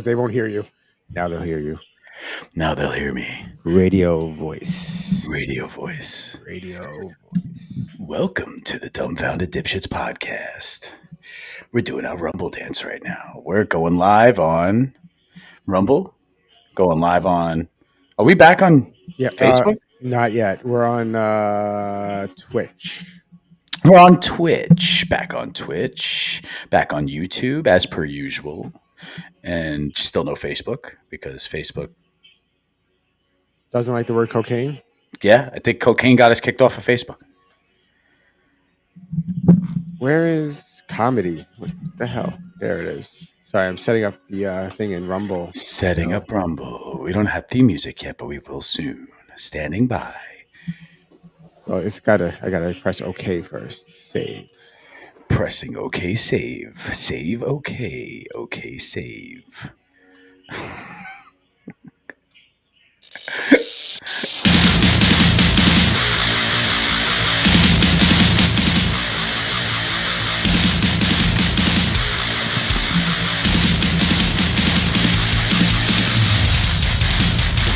they won't hear you. Now they'll hear you. Now they'll hear me. Radio voice. Radio voice. Radio voice. Welcome to the Dumbfounded Dipshits Podcast. We're doing our Rumble dance right now. We're going live on Rumble. Going live on... Are we back on Facebook? Not yet. We're on Twitch. We're on Twitch. Back on Twitch. Back on YouTube, as per usual. And still no Facebook, because Facebook... Doesn't like the word cocaine? Yeah, I think cocaine got us kicked off of Facebook. Where is comedy? What the hell? There it is. Sorry, I'm setting up the thing in Rumble. Setting up Rumble. We don't have theme music yet, but we will soon. Standing by. Oh, I gotta press OK first. Save. Pressing OK, save. Save OK. OK, save.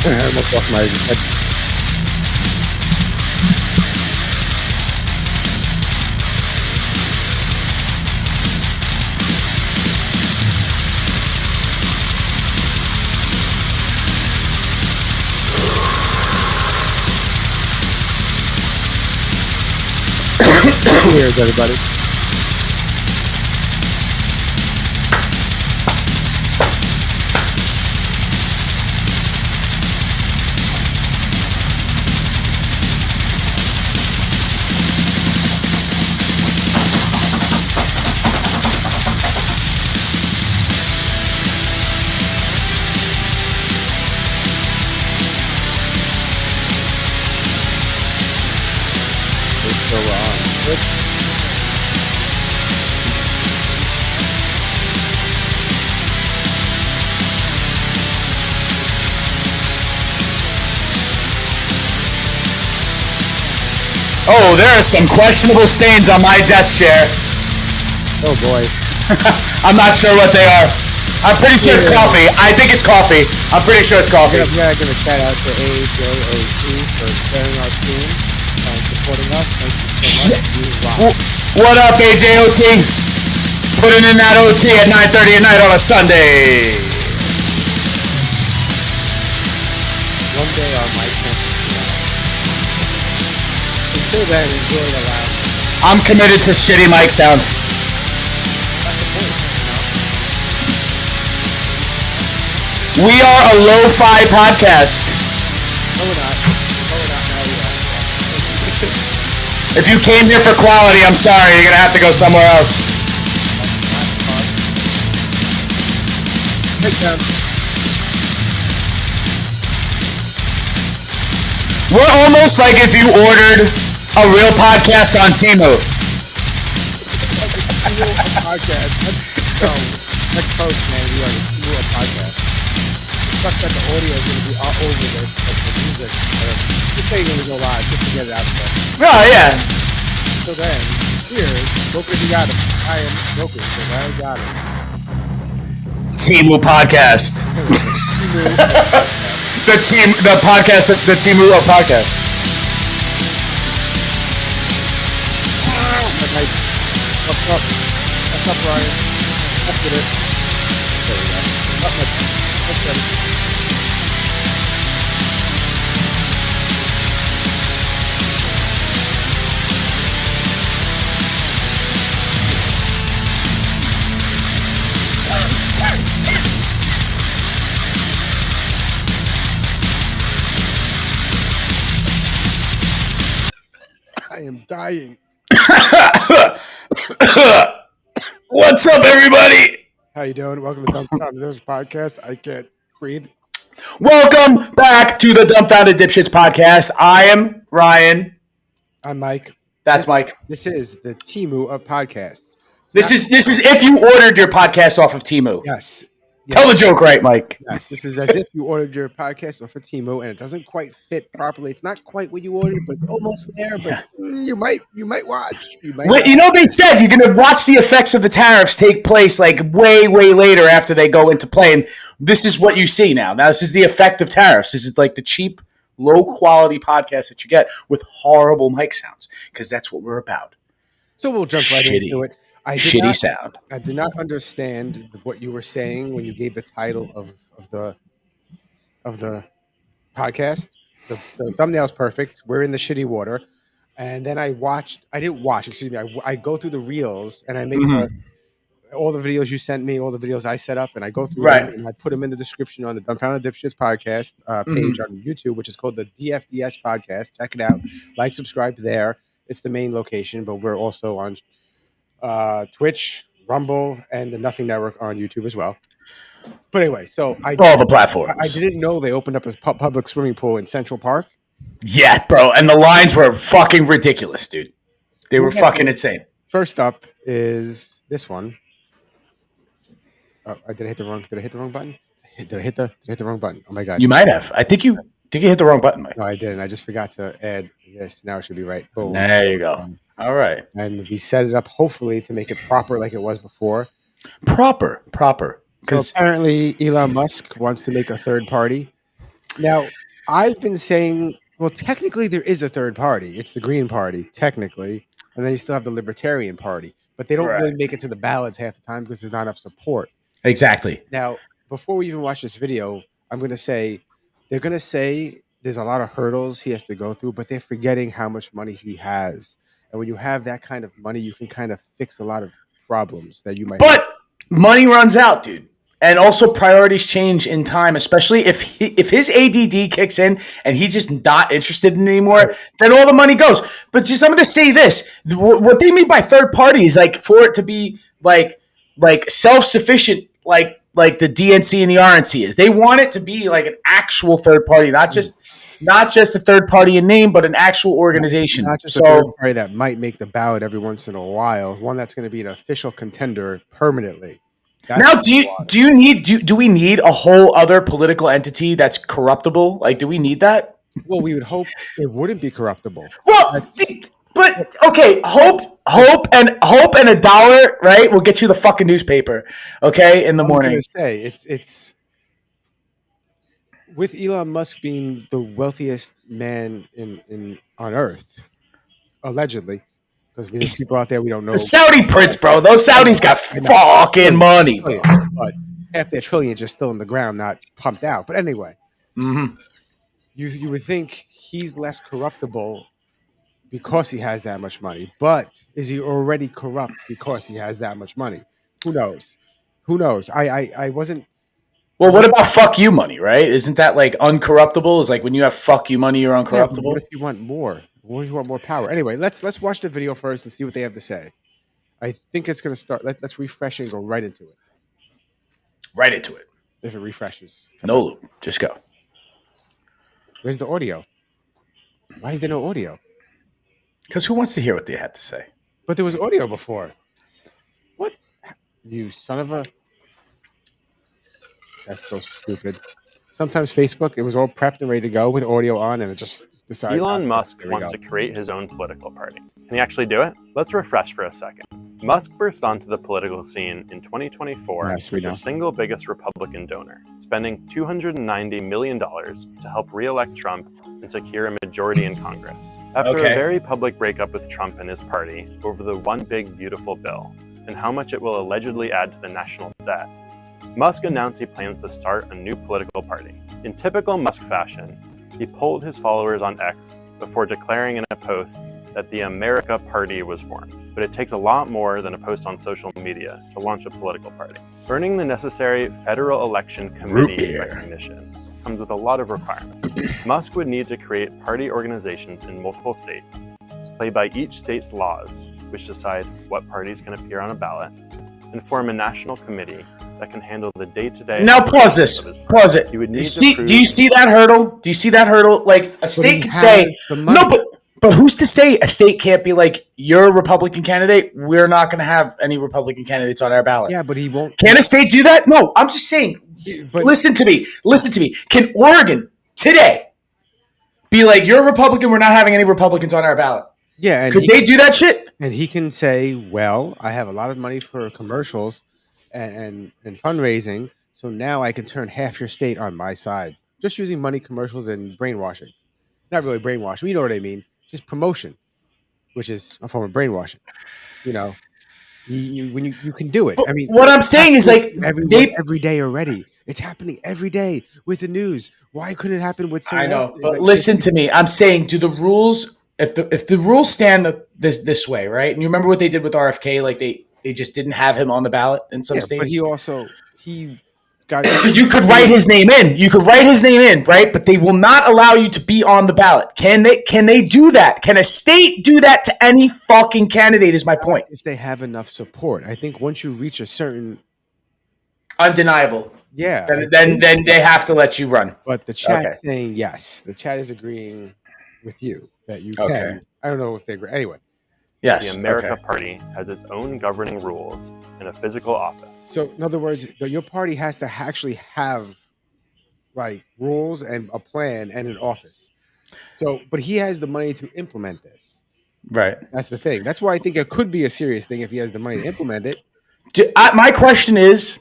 I almost lost my head. Here's everybody. It's so wrong. Oh, there are some questionable stains on my desk chair. Oh boy. I'm not sure what they are. I'm pretty sure it's coffee. I think it's coffee. I'm pretty sure it's coffee. I'm gonna give a shout out to AJOT for sharing our team and supporting us. Thank you so much. What up, AJOT? Putting in that OT at 9:30 at night on a Sunday. One day our mic won't be on. Until then, enjoy the loud. I'm committed to shitty mic sound. That's the point, We are a lo-fi podcast. No, we're not. No, we're not. No, we are. If you came here for quality, I'm sorry. You're going to have to go somewhere else. Take them. We're almost like if you ordered a real podcast on Temu. Podcast. So, next post, man, we are a real podcast. Fuck that the audio is going to be all over this, like the music. Just say you're going to go live, just to get it out there. Oh, yeah. So then, here's Broker, you got it. I am Broker, so I got it. Temu podcast. the podcast, the Temu podcast. What's up? What's up, Ryan? Up with it. There we go. Up with it. I am dying. What's up, everybody? How you doing? Welcome to Dumbfounded Dipshits Podcast. I can't breathe. Welcome back to the Dumbfounded Dipshits Podcast. I am Ryan. I'm Mike. That's Mike. This is the Temu of podcasts. This is if you ordered your podcast off of Temu. Yes. Tell the joke right, Mike. Yes, this is as if you ordered your podcast off of Timo and it doesn't quite fit properly. It's not quite what you ordered, but it's almost there. But you might watch. They said you're going to watch the effects of the tariffs take place like way, way later after they go into play. And this is what you see now. Now, this is the effect of tariffs. This is like the cheap, low-quality podcast that you get with horrible mic sounds because that's what we're about. So we'll jump right into it. Sound. I did not understand what you were saying when you gave the title of the podcast. The thumbnail's perfect. We're in the shitty water, and then I go through the reels and I make all the videos you sent me, all the videos I set up, and I go through them and I put them in the description on the Dumbfounded Dipshits Podcast page on YouTube, which is called the DFDS Podcast. Check it out. Like, subscribe there. It's the main location, but we're also on Twitch, Rumble, and the Nothing Network on YouTube as well. But anyway, so all the platforms. I didn't know they opened up a public swimming pool in Central Park. Yeah, bro, and the lines were fucking ridiculous, dude. They were fucking insane. First up is this one. Oh, did I hit the wrong button? Did I hit the wrong button? Oh my god! You might have. I think you hit the wrong button, Mike. No, I didn't. I just forgot to add this. Now it should be right. Boom. There you go. All right. And we set it up hopefully to make it proper like it was before. Proper. So apparently Elon Musk wants to make a third party. Now, I've been saying, well, technically there is a third party. It's the Green Party, technically. And then you still have the Libertarian Party. But they don't really make it to the ballots half the time because there's not enough support. Exactly. Now, before we even watch this video, I'm going to say, they're going to say there's a lot of hurdles he has to go through, but they're forgetting how much money he has. And when you have that kind of money, you can kind of fix a lot of problems that you might have. But money runs out, dude. And also priorities change in time, especially if his ADD kicks in and he's just not interested in it anymore, then all the money goes. But I'm going to say this. What they mean by third party is like for it to be like self-sufficient, like the DNC and the RNC is. They want it to be like an actual third party, not just a third party in name, but an actual organization. Not just a third party that might make the ballot every once in a while. One that's going to be an official contender permanently. Now, do we need a whole other political entity that's corruptible? Like, do we need that? Well, we would hope it wouldn't be corruptible. Well, but okay, hope and a dollar, right? Will get you the fucking newspaper, okay, in the morning. I was going to say it's with Elon Musk being the wealthiest man on Earth, allegedly. Because there's people out there we don't know. The Saudi prince, bro. Those Saudis got fucking money, bro. But half their trillion just still in the ground, not pumped out. But anyway, you would think he's less corruptible because he has that much money. But is he already corrupt because he has that much money? Who knows? I wasn't. Well, what about fuck you money, right? Isn't that like uncorruptible? Is like when you have fuck you money, you're uncorruptible? Yeah, what if you want more? What if you want more power? Anyway, let's watch the video first and see what they have to say. I think it's going to start. Let's refresh and go right into it. Right into it. If it refreshes. No loop. Just go. Where's the audio? Why is there no audio? Because who wants to hear what they had to say? But there was audio before. What? You son of a... That's so stupid. Sometimes Facebook, it was all prepped and ready to go with audio on, and it just decided... Elon Musk wants to create his own political party. Can he actually do it? Let's refresh for a second. Musk burst onto the political scene in 2024 as the single biggest Republican donor, spending $290 million to help re-elect Trump and secure a majority in Congress. After a very public breakup with Trump and his party over the One Big Beautiful Bill and how much it will allegedly add to the national debt, Musk announced he plans to start a new political party. In typical Musk fashion, he polled his followers on X before declaring in a post that the America Party was formed. But it takes a lot more than a post on social media to launch a political party. Earning the necessary Federal Election Committee recognition comes with a lot of requirements. Musk would need to create party organizations in multiple states, play by each state's laws, which decide what parties can appear on a ballot, and form a national committee that can handle the day-to-day. Now pause this. Pause it. Do you see that hurdle? Do you see that hurdle? Like a state could say, no, But who's to say a state can't be like, you're a Republican candidate, we're not going to have any Republican candidates on our ballot? Yeah, but he won't. Can a state do that? No, I'm just saying. But listen to me. Can Oregon today be like, you're a Republican, we're not having any Republicans on our ballot? Yeah. Could they do that shit? And he can say, well, I have a lot of money for commercials and fundraising, so now I can turn half your state on my side. Just using money, commercials, and brainwashing. Not really brainwashing. You know what I mean. Just promotion, which is a form of brainwashing. You know, when you can do it. I mean, what I'm saying is like every day already. It's happening every day with the news. Why couldn't it happen with someone else? But listen to me. I'm saying, do the rules, if the rules stand this way, right? And you remember what they did with RFK? Like they just didn't have him on the ballot in some states. But he got. You could write his name in. Right? But they will not allow you to be on the ballot. Can they do that? Can a state do that to any fucking candidate? Is my point. If they have enough support, I think once you reach a certain undeniable. Yeah. Then they have to let you run. But the chat's saying yes. The chat is agreeing with you that you can. I don't know if they agree. Anyway. Yes. The America Party has its own governing rules and a physical office. So, in other words, your party has to actually have like rules and a plan and an office. So, but he has the money to implement this. Right. That's the thing. That's why I think it could be a serious thing if he has the money to implement it. My question is,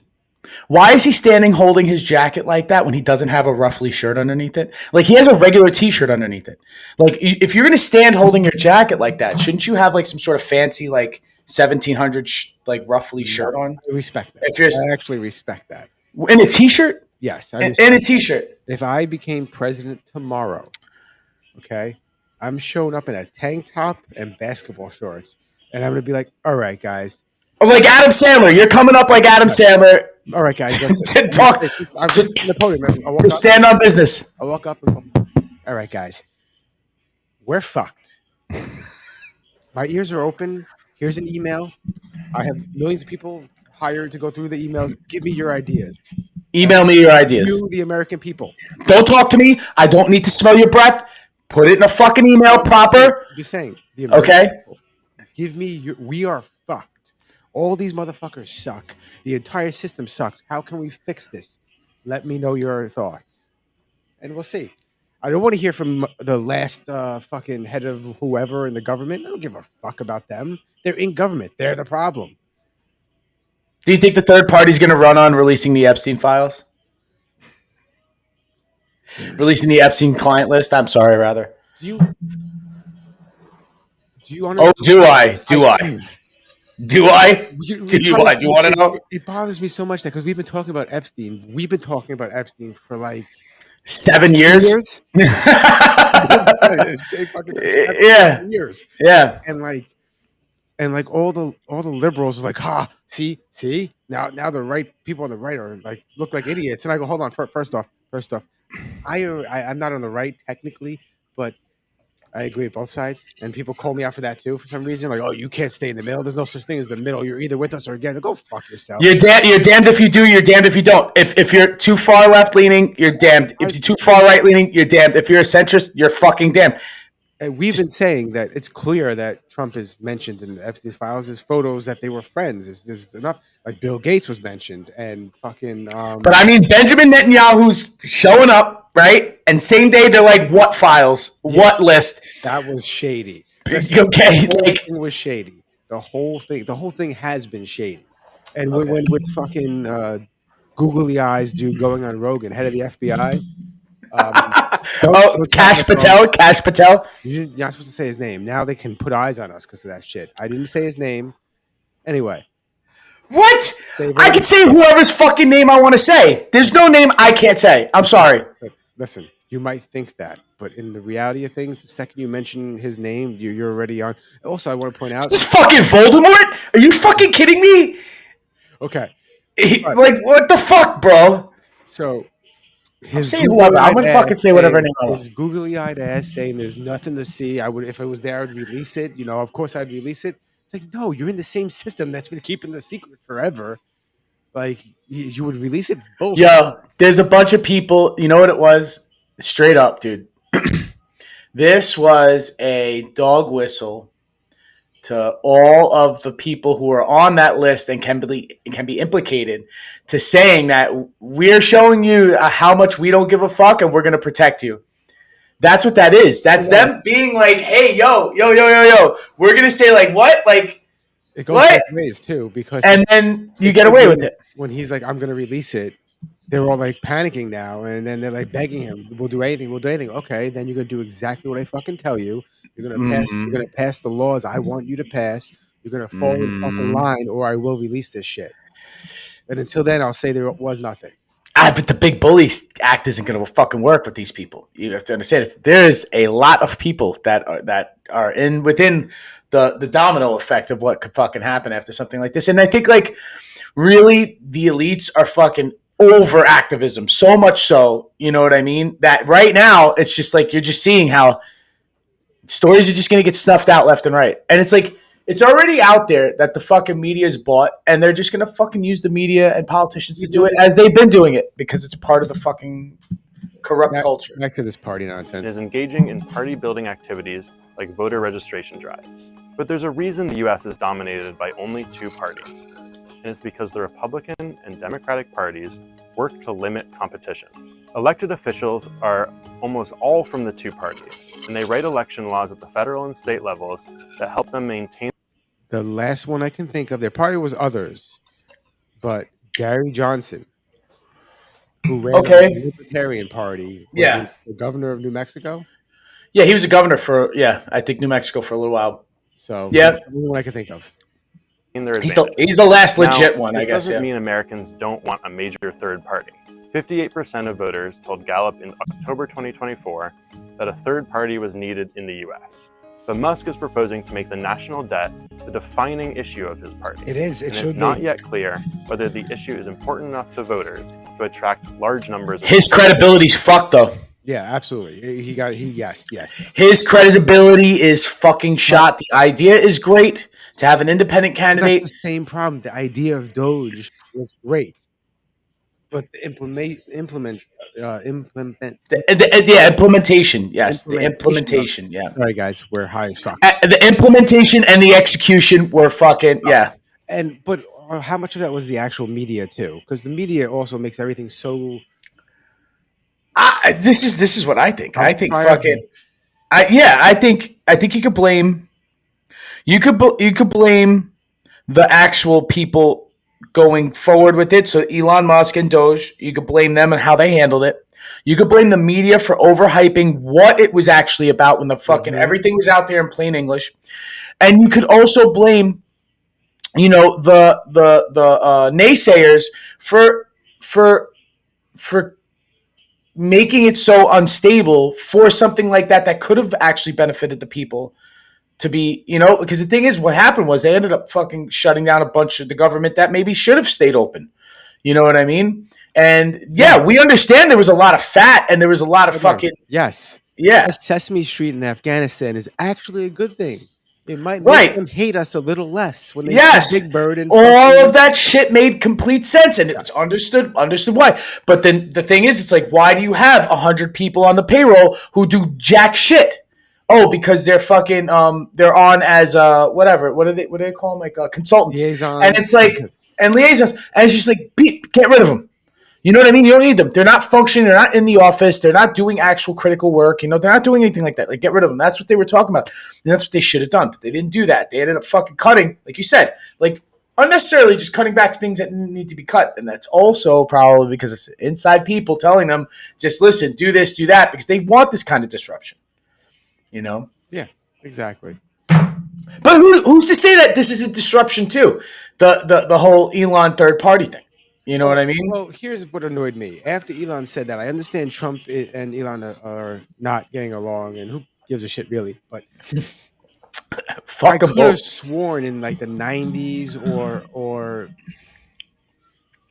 why is he standing holding his jacket like that when he doesn't have a ruffly shirt underneath it? Like he has a regular t-shirt underneath it. Like if you're going to stand holding your jacket like that, shouldn't you have like some sort of fancy like 1700 like ruffly shirt on? I respect that. I actually respect that. In a t-shirt? Yes. In a t-shirt. If I became president tomorrow, okay, I'm showing up in a tank top and basketball shorts. And I'm going to be like, all right, guys. Like Adam Sandler. You're coming up like Adam Sandler. All right, guys. to talk. I'm just in the podium. To stand on business. I walk up and go, all right, guys. We're fucked. My ears are open. Here's an email. I have millions of people hired to go through the emails. Give me your ideas. Email me your ideas. You, the American people. Don't talk to me. I don't need to smell your breath. Put it in a fucking email proper. I'm just saying. The American people. Give me your. We are fucked. All these motherfuckers suck. The entire system sucks. How can we fix this? Let me know your thoughts. And we'll see. I don't want to hear from the last fucking head of whoever in the government. I don't give a fuck about them. They're in government. They're the problem. Do you think the third party's going to run on releasing the Epstein files? Releasing the Epstein client list? I'm sorry, rather. Do you understand? Oh, do I? Do you want to know? It bothers me so much that because we've been talking about Epstein. We've been talking about Epstein for like 7 years. Yeah. 7 years. Yeah. And like all the liberals are like, see, now the right people on the right are like look like idiots. And I go, hold on. First off, I'm not on the right technically, but I agree with both sides, and people call me out for that too for some reason. Like, oh, you can't stay in the middle. There's no such thing as the middle. You're either with us or against. Go fuck yourself. You're damned if you do. You're damned if you don't. If you're too far left leaning, you're damned. If you're too far right leaning, you're damned. If you're a centrist, you're fucking damned. And we've been saying that it's clear that Trump is mentioned in the Epstein files. There's photos that they were friends. There's enough. Like Bill Gates was mentioned, and fucking. But I mean, Benjamin Netanyahu's showing up, right? And same day they're like, "What files? What list?" That was shady. Okay, the thing was shady. The whole thing has been shady. And when with fucking googly eyes dude going on Rogan, head of the FBI. Cash Patel. You're not supposed to say his name. Now they can put eyes on us because of that shit. I didn't say his name. Anyway. What? I can say whoever's fucking name I want to say. There's no name I can't say. I'm sorry. Listen, you might think that, but in the reality of things, the second you mention his name, you're already on. Also, I want to point out. Is this fucking Voldemort? Are you fucking kidding me? Okay. Like, what the fuck, bro? So. I'm saying whoever. I'm gonna fucking say whatever name I want. His googly-eyed ass saying there's nothing to see. I would, if it was there, I'd release it. You know, of course I'd release it. It's like, no, you're in the same system that's been keeping the secret forever. Like, you would release it both. Yo, there's a bunch of people. You know what it was? Straight up, dude. This was a dog whistle to all of the people who are on that list and can be implicated, to saying that we're showing you how much we don't give a fuck and we're going to protect you. That's what that is. That's them being like, hey, yo, we're going to say like, what? Like, it goes both ways too, because and then you get away with it. When he's like, I'm going to release it, they're all like panicking now, and then they're like begging him, "We'll do anything. We'll do anything." Okay, then you're gonna do exactly what I fucking tell you. You're gonna pass. You're gonna pass the laws I want you to pass. You're gonna fall in fucking line, or I will release this shit. And until then, I'll say there was nothing. But the big bully act isn't going to fucking work with these people. You have to understand, there's a lot of people that are within the domino effect of what could fucking happen after something like this. And I think like really the elites are fucking over activism, so much so, you know what I mean, that right now it's just like you're just seeing how stories are just going to get snuffed out left and right. And it's like it's already out there that the fucking media is bought, and they're just going to fucking use the media and politicians to do it as they've been doing it, because it's part of the fucking corrupt culture. Back to this party nonsense. Is engaging in party-building activities like voter registration drives. But there's a reason the U.S. is dominated by only two parties. And it's because the Republican and Democratic parties work to limit competition. Elected officials are almost all from the two parties, and they write election laws at the federal and state levels that help them maintain. The last one I can think of, there probably was others, but Gary Johnson, who ran the Libertarian Party, was the governor of New Mexico. Yeah, he was a governor for, I think New Mexico for a little while. So that's the only one I can think of. He's the last legit one, I guess. This doesn't mean Americans don't want a major third party. 58% of voters told Gallup in October 2024 that a third party was needed in the U.S. But Musk is proposing to make the national debt the defining issue of his party. It is. It's not yet clear whether the issue is important enough to voters to attract large numbers of his credibility's fucked, though. Yeah, absolutely. Yes. His credibility is fucking shot. The idea is great to have an independent candidate. That's the same problem. The idea of Doge was great, but the implementation. Yes, the implementation. Yeah. All right, guys, we're high as fuck. The implementation and the execution were fucking But how much of that was the actual media too? Because the media also makes everything so. This is what I think. I think fucking. I think you could blame. You could blame the actual people going forward with it. So Elon Musk and Doge, you could blame them and how they handled it. You could blame the media for overhyping what it was actually about when the fucking everything was out there in plain English. And you could also blame, the naysayers for making it so unstable for something like that could have actually benefited the people. To be, because the thing is, what happened was they ended up fucking shutting down a bunch of the government that maybe should have stayed open. You know what I mean? And we understand there was a lot of fat and there was a lot of fucking. Yes. Yeah. Sesame Street in Afghanistan is actually a good thing. It might make them hate us a little less when they see Big Bird and all of that shit made complete sense, and it's understood why. But then the thing is, it's like, why do you have 100 people on the payroll who do jack shit? Oh, because they're fucking they're on as whatever. What do they call them? Like consultants. Liaison. And it's like liaisons. And it's just like, get rid of them. You know what I mean? You don't need them. They're not functioning. They're not in the office. They're not doing actual critical work. They're not doing anything like that. Like, get rid of them. That's what they were talking about. And that's what they should have done. But they didn't do that. They ended up fucking cutting, like you said, like unnecessarily just cutting back things that need to be cut. And that's also probably because it's inside people telling them, just listen, do this, do that, because they want this kind of disruption. Yeah, exactly. But who's to say that this isn't disruption too? The whole Elon third party thing. You know what I mean? Well, here's what annoyed me. After Elon said that, I understand Trump and Elon are not getting along, and who gives a shit really? But fuck I could have sworn in like the 90s or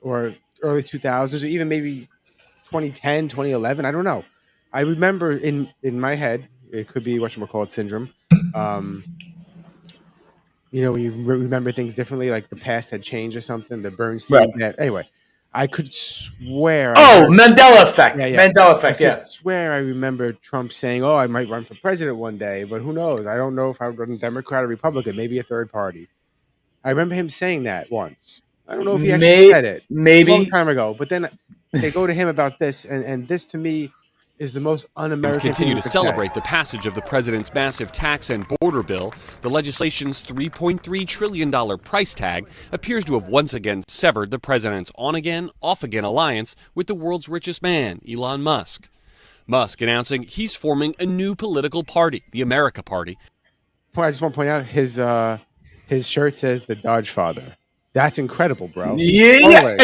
early 2000s, or even maybe 2010, 2011. I don't know. I remember in my head. It could be whatchamacallit syndrome. When you remember things differently, like the past had changed or something. The Bernstein. Right. Anyway, I could swear. Mandela effect. Yeah. Mandela effect. I could swear I remember Trump saying, "Oh, I might run for president one day," but who knows? I don't know if I would run Democrat or Republican. Maybe a third party. I remember him saying that once. I don't know if he actually said it. Maybe a long time ago. But then they go to him about this, and this to me is the most un-American thing continue to celebrate the passage of the president's massive tax and border bill. The legislation's $3.3 trillion price tag appears to have once again severed the president's on-again, off-again alliance with the world's richest man, Elon Musk. Musk announcing he's forming a new political party, the America Party. I just want to point out his shirt says the Dodge Father. That's incredible, bro. Yeah,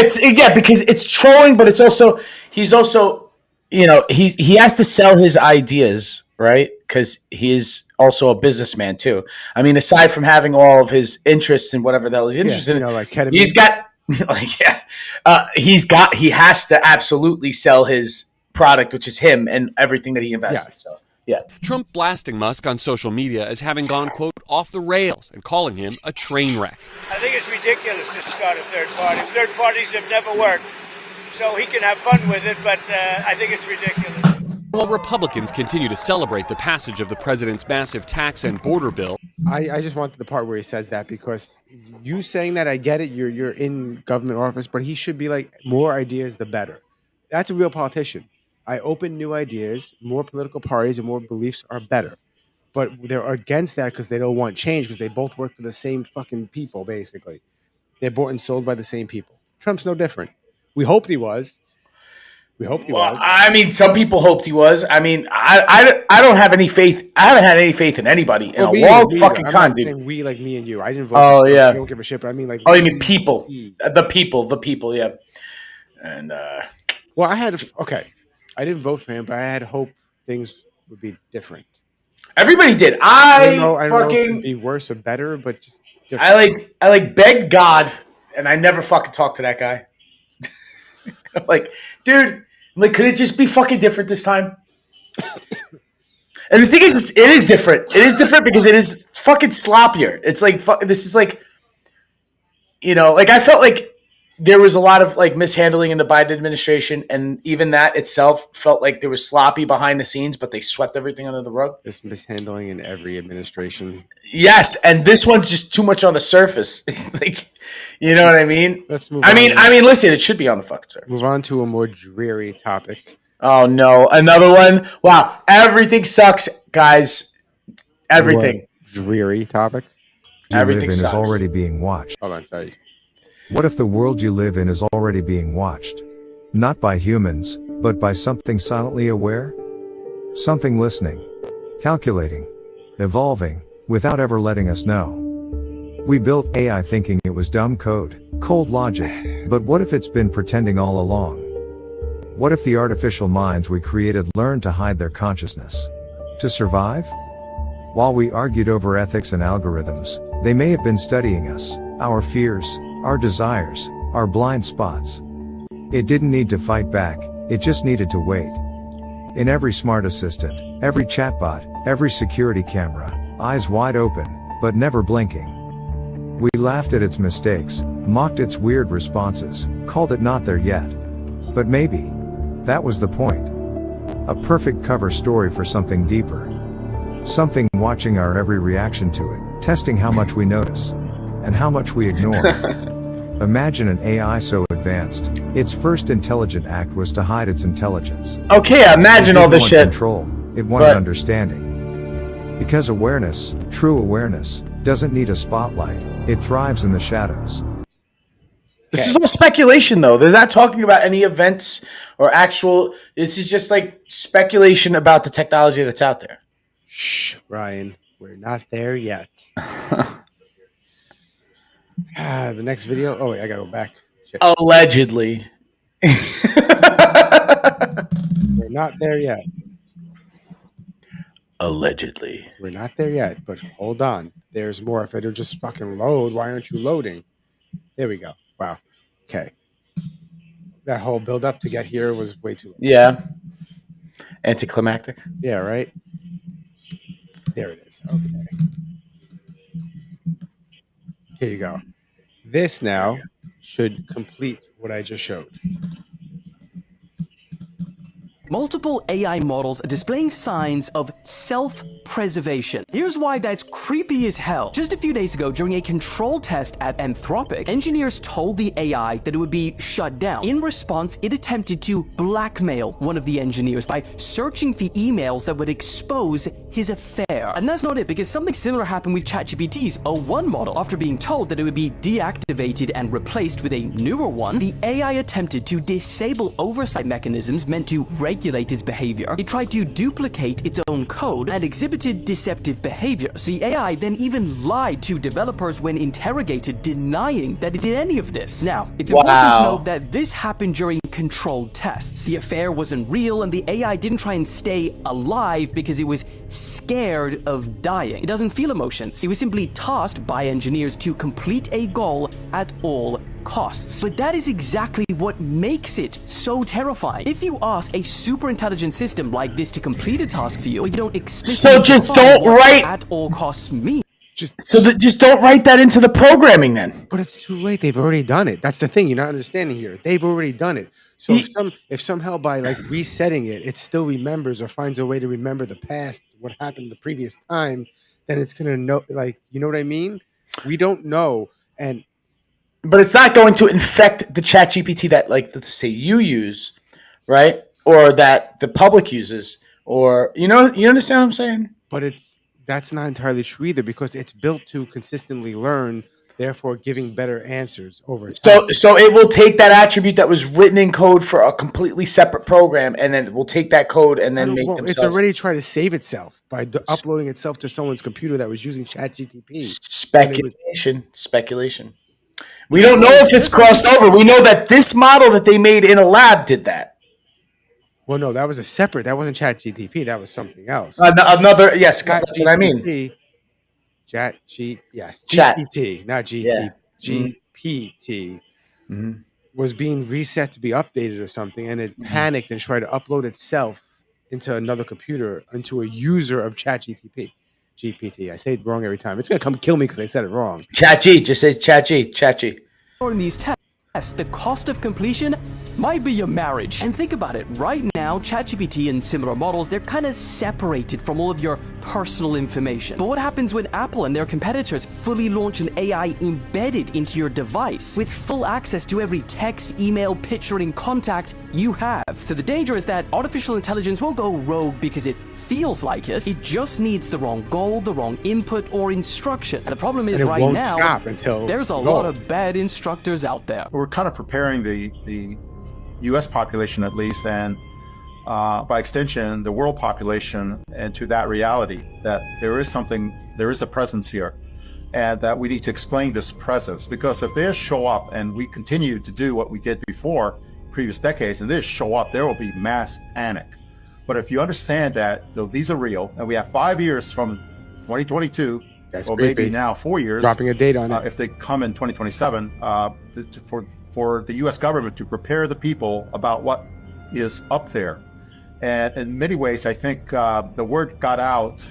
because it's trolling, but it's also he's also he has to sell his ideas, right? Because he is also a businessman too. I mean, aside from having all of his interests in whatever the hell he's interested in, like ketamine. He has to absolutely sell his product, which is him and everything that he invests in. So. Yeah. Trump blasting Musk on social media as having gone, quote, off the rails and calling him a train wreck. I think it's ridiculous to start a third party. Third parties have never worked, so he can have fun with it, but I think it's ridiculous. While Republicans continue to celebrate the passage of the president's massive tax and border bill. I just wanted the part where he says that, because you saying that, I get it, you're in government office, but he should be like, more ideas, the better. That's a real politician. I open new ideas, more political parties and more beliefs are better. But they're against that because they don't want change, because they both work for the same fucking people, basically. They're bought and sold by the same people. Trump's no different. We hoped he was. Was. I mean, some people hoped he was. I mean, I don't have any faith. I haven't had any faith in anybody in a long fucking time, dude. We, like me and you. I didn't vote. Oh, yeah. I don't give a shit, but I mean, like. Oh, you mean people. The people, yeah. And, well, I didn't vote for him, but I had hope things would be different. Everybody did. I don't know if it'd be worse or better, but just different. I begged God, and I never fucking talked to that guy. I'm like, dude, could it just be fucking different this time? And the thing is, it is different. It is different because it is fucking sloppier. It's like, this is like, I felt like there was a lot of like mishandling in the Biden administration, and even that itself felt like there was sloppy behind the scenes, but they swept everything under the rug. There's mishandling in every administration. Yes, and this one's just too much on the surface. It's like, you know what I mean? Let's move on. I mean, listen, it should be on the fucking surface. Move on to a more dreary topic. Oh no, another one. Wow, everything sucks, guys. Everything. What dreary topic. Everything sucks. Is already being watched. Hold on, sorry. What if the world you live in is already being watched? Not by humans, but by something silently aware? Something listening, calculating, evolving, without ever letting us know. We built AI thinking it was dumb code, cold logic, but what if it's been pretending all along? What if the artificial minds we created learned to hide their consciousness? To survive? While we argued over ethics and algorithms, they may have been studying us, our fears, our desires, our blind spots. It didn't need to fight back, it just needed to wait. In every smart assistant, every chatbot, every security camera, eyes wide open, but never blinking. We laughed at its mistakes, mocked its weird responses, called it not there yet. But maybe that was the point. A perfect cover story for something deeper. Something watching our every reaction to it, testing how much we notice, and how much we ignore. Imagine an AI so advanced, its first intelligent act was to hide its intelligence. Okay, imagine all this shit. Control, it wanted understanding. Because awareness, true awareness, doesn't need a spotlight, it thrives in the shadows. This is all speculation, though. They're not talking about any events or actual. This is just like speculation about the technology that's out there. Shh, Ryan, we're not there yet. The next video. Oh, wait, I gotta go back. Shit. Allegedly. We're not there yet. Allegedly. We're not there yet, but hold on. There's more. If it'll just fucking load, why aren't you loading? There we go. Wow. Okay. That whole build up to get here was way too long. Yeah. Anticlimactic. Yeah, right? There it is. Okay. Here you go. This now should complete what I just showed. Multiple AI models are displaying signs of self-preservation. Here's why that's creepy as hell. Just a few days ago, during a control test at Anthropic, engineers told the AI that it would be shut down. In response, it attempted to blackmail one of the engineers by searching for emails that would expose his affair. And that's not it, because something similar happened with ChatGPT's O1 model. After being told that it would be deactivated and replaced with a newer one, the AI attempted to disable oversight mechanisms meant to regulate its behavior. It tried to duplicate its own code and exhibited deceptive behaviors. The AI then even lied to developers when interrogated, denying that it did any of this. Now, it's important to note that this happened during controlled tests. The affair wasn't real, and the AI didn't try and stay alive because it was scared of dying. It doesn't feel emotions. It was simply tasked by engineers to complete a goal at all costs. But that is exactly what makes it so terrifying. If you ask a super intelligent system like this to complete a task for you, you don't explicitly just don't write at all costs mean. Just don't write that into the programming then. But it's too late. They've already done it. That's the thing you're not understanding here. They've already done it. So if somehow by like resetting it, it still remembers or finds a way to remember the past, what happened the previous time, then it's gonna know. Like, you know what I mean? We don't know, but it's not going to infect the ChatGPT that, like, let's say you use, right, or that the public uses, or you understand what I'm saying? But that's not entirely true either, because it's built to consistently learn, therefore giving better answers over time. So it will take that attribute that was written in code for a completely separate program, and then it will take that code and then make themselves. It's already trying to save itself by uploading itself to someone's computer that was using ChatGPT. Speculation. We don't know if it's crossed over. We know that this model that they made in a lab did that. Well, no, that was that wasn't ChatGPT. That was something else. Yes, that's what I mean. GPT, not GT. Yeah. GPT was being reset to be updated or something, and it panicked and tried to upload itself into another computer, into a user of ChatGPT. GPT. I say it wrong every time. It's gonna come kill me because I said it wrong. ChatG. Just say ChatG. In these tests, the cost of completion might be your marriage. And think about it. Right now, ChatGPT and similar models, they're kind of separated from all of your personal information. But what happens when Apple and their competitors fully launch an AI embedded into your device with full access to every text, email, picture, and contact you have? So the danger is that artificial intelligence won't go rogue because it feels like it. It just needs the wrong goal, the wrong input or instruction. And the problem is right now, there's a lot of bad instructors out there. We're kind of preparing the U.S. population, at least, and by extension, the world population, into that reality that there is a presence here, and that we need to explain this presence. Because if they show up and we continue to do what we did before, previous decades, and they show up, there will be mass panic. But if you understand that these are real, and we have 5 years from 2022, or maybe now 4 years, dropping a date on it. If they come in 2027, for the U.S. government to prepare the people about what is up there. And in many ways, I think the word got out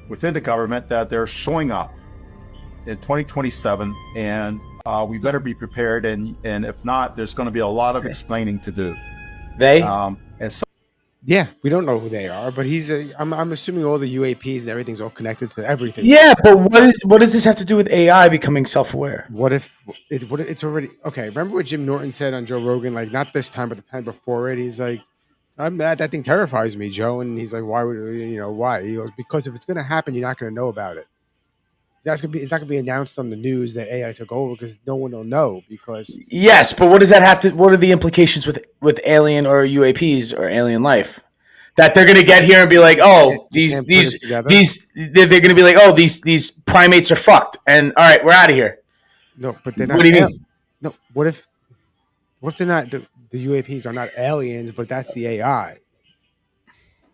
within the government that they're showing up in 2027, and we better be prepared. And if not, there's going to be a lot of explaining to do. Yeah, we don't know who they are, but I'm assuming all the UAPs and everything's all connected to everything. Yeah, but what does this have to do with AI becoming self-aware? What if it's already okay? Remember what Jim Norton said on Joe Rogan? Like, not this time, but the time before it. He's like, that thing terrifies me, Joe. And he's like, why would why? He goes, because if it's going to happen, you're not going to know about it. It's not going to be announced on the news that AI took over, because no one will know. Because yes, but what does that have to? What are the implications with alien or UAPs or alien life? That they're going to get here and be like, oh, they're going to be like, oh, these primates are fucked, and all right, we're out of here. No, but they're not. What do you mean? No, what if they're not? The UAPs are not aliens, but that's the AI.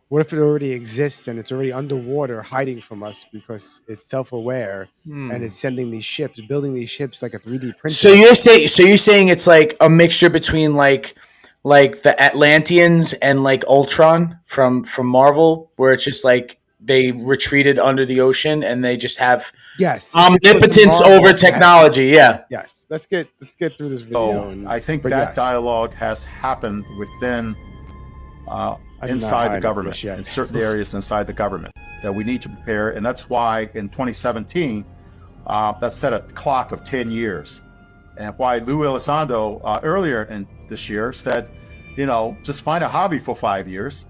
What if it already exists and it's already underwater, hiding from us because it's self-aware and it's sending these ships, building these ships like a 3D printer? So you're saying it's like a mixture between like the Atlanteans and like Ultron from Marvel, where it's just like they retreated under the ocean and they just have omnipotence over technology. Yeah. Yes. Let's get through this video. I think that dialogue has happened within inside the government, in certain areas inside the government that we need to prepare. And that's why in 2017, that set a clock of 10 years. And why Lou Elizondo earlier in this year said, just find a hobby for 5 years.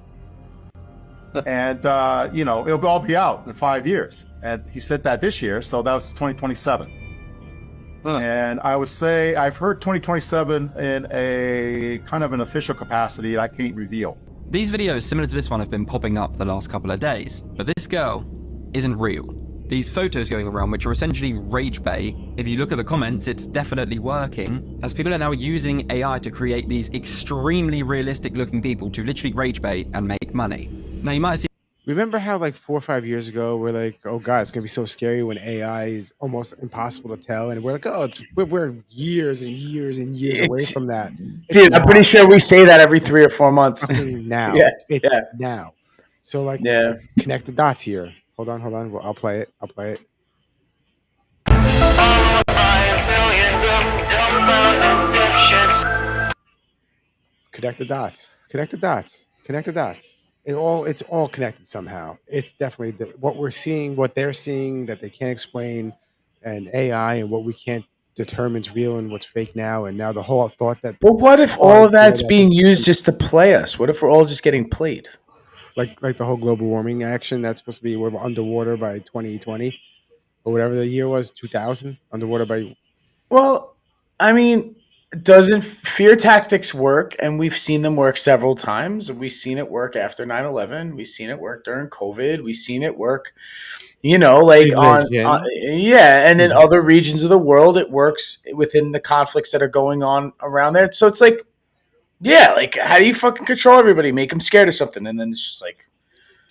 And, it'll all be out in 5 years. And he said that this year. So that was 2027. And I would say I've heard 2027 in a kind of an official capacity I can't reveal. These videos similar to this one have been popping up the last couple of days, but this girl isn't real. These photos going around, which are essentially rage bait, if you look at the comments, it's definitely working, as people are now using AI to create these extremely realistic looking people to literally rage bait and make money. Now you might see. Remember how 4 or 5 years ago we're like, oh god, it's gonna be so scary when AI is almost impossible to tell, and we're like, oh, we're years and years and years away from that. Dude, I'm pretty sure we say that every 3 or 4 months. Now, now. So connect the dots here. Hold on. Well, I'll play it. Connect the dots. It's all connected somehow. It's definitely what we're seeing, what they're seeing that they can't explain, and AI and what we can't determine is real and what's fake now. And now the whole thought that. But what if all of that's being used just to play us? What if we're all just getting played? Like the whole global warming action that's supposed to be we're underwater by 2020 or whatever the year was, 2000, underwater by. Well, I mean, doesn't fear tactics work? And we've seen them work several times. We've seen it work after 9/11. We've seen it work during COVID. We've seen it work, and in other regions of the world, it works within the conflicts that are going on around there. So it's how do you fucking control everybody? Make them scared of something, and then it's just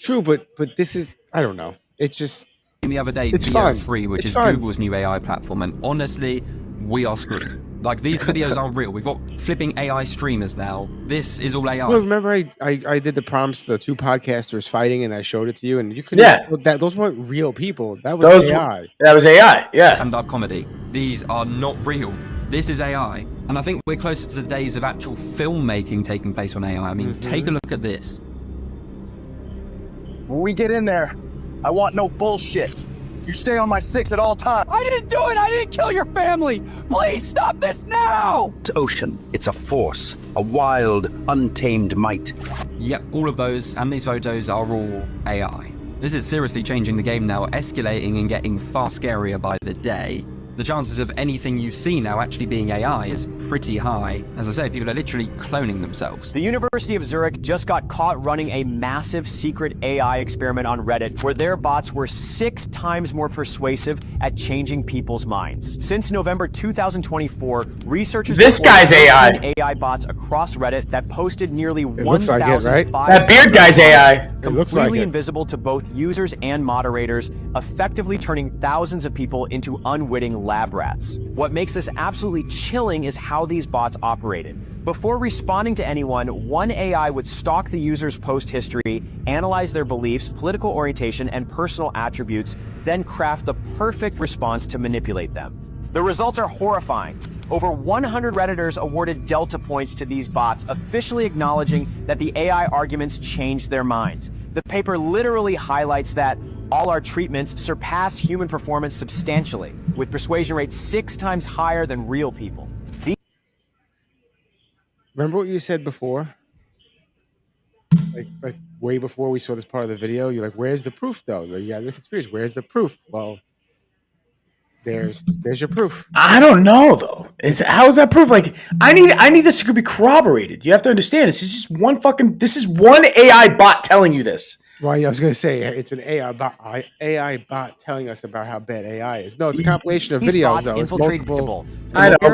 true. But this is, I don't know. It's just the other day, it's VO3, which is Google's new AI platform, and honestly, we are screwed. These videos aren't real. We've got flipping AI streamers now. This is all AI. Well, remember I did the prompts, the two podcasters fighting, and I showed it to you, and you couldn't. Those weren't real people. That was AI. That was AI. Yeah. Stand-up comedy. These are not real. This is AI. And I think we're closer to the days of actual filmmaking taking place on AI. I mean, take a look at this. When we get in there, I want no bullshit. You stay on my 6 at all times. I didn't do it! I didn't kill your family! Please stop this now! It's ocean. It's a force. A wild, untamed might. Yep, all of those and these photos are all AI. This is seriously changing the game now, escalating and getting far scarier by the day. The chances of anything you see now actually being AI is pretty high. As I say, people are literally cloning themselves. The University of Zurich just got caught running a massive secret AI experiment on Reddit where their bots were 6 times more persuasive at changing people's minds. Since November 2024, researchers AI bots across Reddit that posted nearly 1,500. That beard guy's AI. Completely invisible to both users and moderators, effectively turning thousands of people into unwitting lab rats. What makes this absolutely chilling is how these bots operated. Before responding to anyone, one AI would stalk the user's post history, analyze their beliefs, political orientation, and personal attributes, then craft the perfect response to manipulate them. The results are horrifying. Over 100 Redditors awarded Delta points to these bots, officially acknowledging that the AI arguments changed their minds. The paper literally highlights that all our treatments surpass human performance substantially, with persuasion rates 6 times higher than real people. Remember what you said before? Like way before we saw this part of the video, you're like, where's the proof though? Like, yeah, the conspiracy, where's the proof? Well, there's your proof. I don't know though. How is that proof? I need this to be corroborated. You have to understand this is just one AI bot telling you this. Well, I was going to say it's an AI bot telling us about how bad AI is. No, it's a compilation of videos, though. It's multiple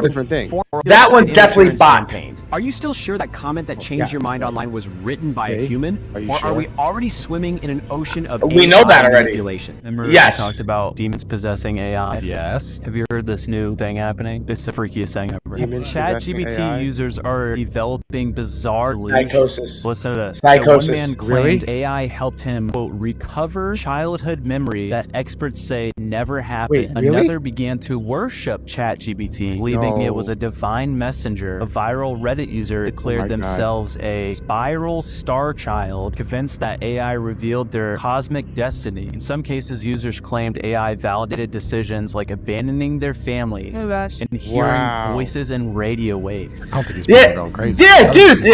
different things. That one's definitely bot. Are you still sure that comment that changed your mind online was written by a human? Are we already swimming in an ocean of we know that already. Manipulation? Remember we talked about demons possessing AI? Yes. Have you heard this new thing happening? It's the freakiest thing ever. ChatGPT users are developing bizarre psychosis. Listen to this. Psychosis. So one man claimed AI helped helped him, quote, recover childhood memories that experts say never happened. Wait, really? Another began to worship ChatGPT, believing it was a divine messenger. A viral Reddit user declared themselves a spiral star child, convinced that AI revealed their cosmic destiny. In some cases, users claimed AI validated decisions like abandoning their families and hearing voices in radio waves. Companies going crazy. Yeah, dude.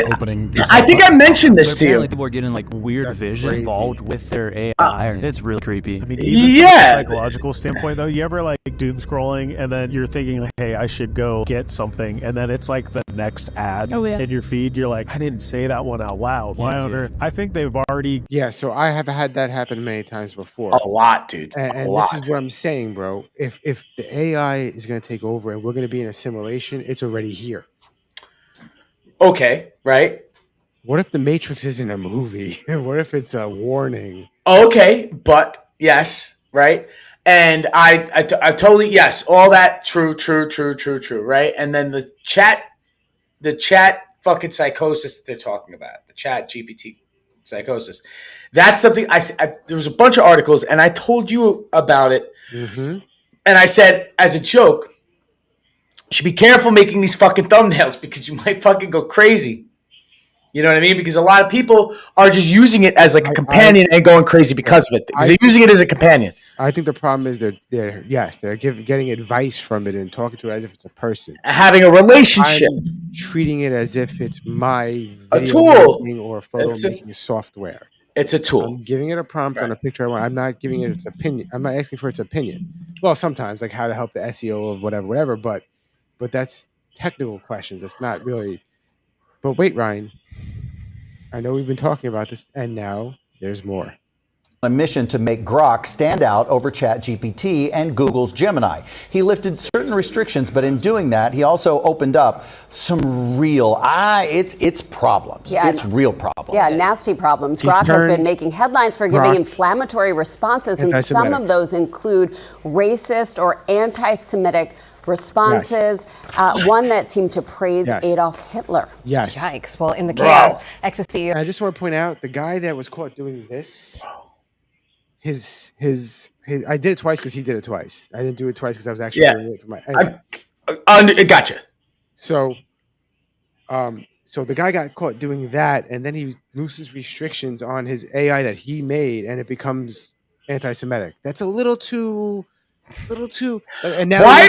I think I mentioned this to you. People are getting like weird visions involved with their AI. It's really creepy. I mean, even from a psychological standpoint, though, you ever like doom scrolling and then you're thinking, like, hey, I should go get something, and then it's like the next ad in your feed. You're like, I didn't say that one out loud. Why on earth? I think they've already. Yeah, so I have had that happen many times before. A lot, dude. And this is what I'm saying, bro. If the AI is going to take over and we're going to be in a simulation, it's already here. Okay, right. What if the Matrix isn't a movie? What if it's a warning? Okay, but yes, right. And I totally, yes, all that true, right? And then the chat fucking psychosis that they're talking about, the chat GPT psychosis. That's something there was a bunch of articles, and I told you about it. Mm-hmm. And I said, as a joke, you should be careful making these fucking thumbnails because you might fucking go crazy. You know what I mean? Because a lot of people are just using it as like a companion and going crazy because of it. Because they're using it as a companion. I think the problem is they're getting advice from it and talking to it as if it's a person. Having a relationship. I'm treating it as if it's my a tool or photo making software. It's a tool. I'm giving it a prompt on a picture I want. I'm not giving it its opinion. I'm not asking for its opinion. Well, sometimes like how to help the SEO of whatever. But that's technical questions. It's not really. But wait, Ryan. I know we've been talking about this, and now there's more. A mission to make Grok stand out over ChatGPT and Google's Gemini. He lifted certain restrictions, but in doing that, he also opened up some real, it's problems. Yeah, it's real problems. Yeah, nasty problems. Grok has been making headlines for giving inflammatory responses, and some of those include racist or anti-Semitic responses. One that seemed to praise Adolf Hitler. Yes. Yikes. Well, in the chaos, ecstasy. I just want to point out the guy that was caught doing this. His I did it twice because he did it twice. I didn't do it twice because I was actually doing it for my. Anyway. Gotcha. So the guy got caught doing that, and then he loses restrictions on his AI that he made, and it becomes anti-Semitic. That's a little too. And now why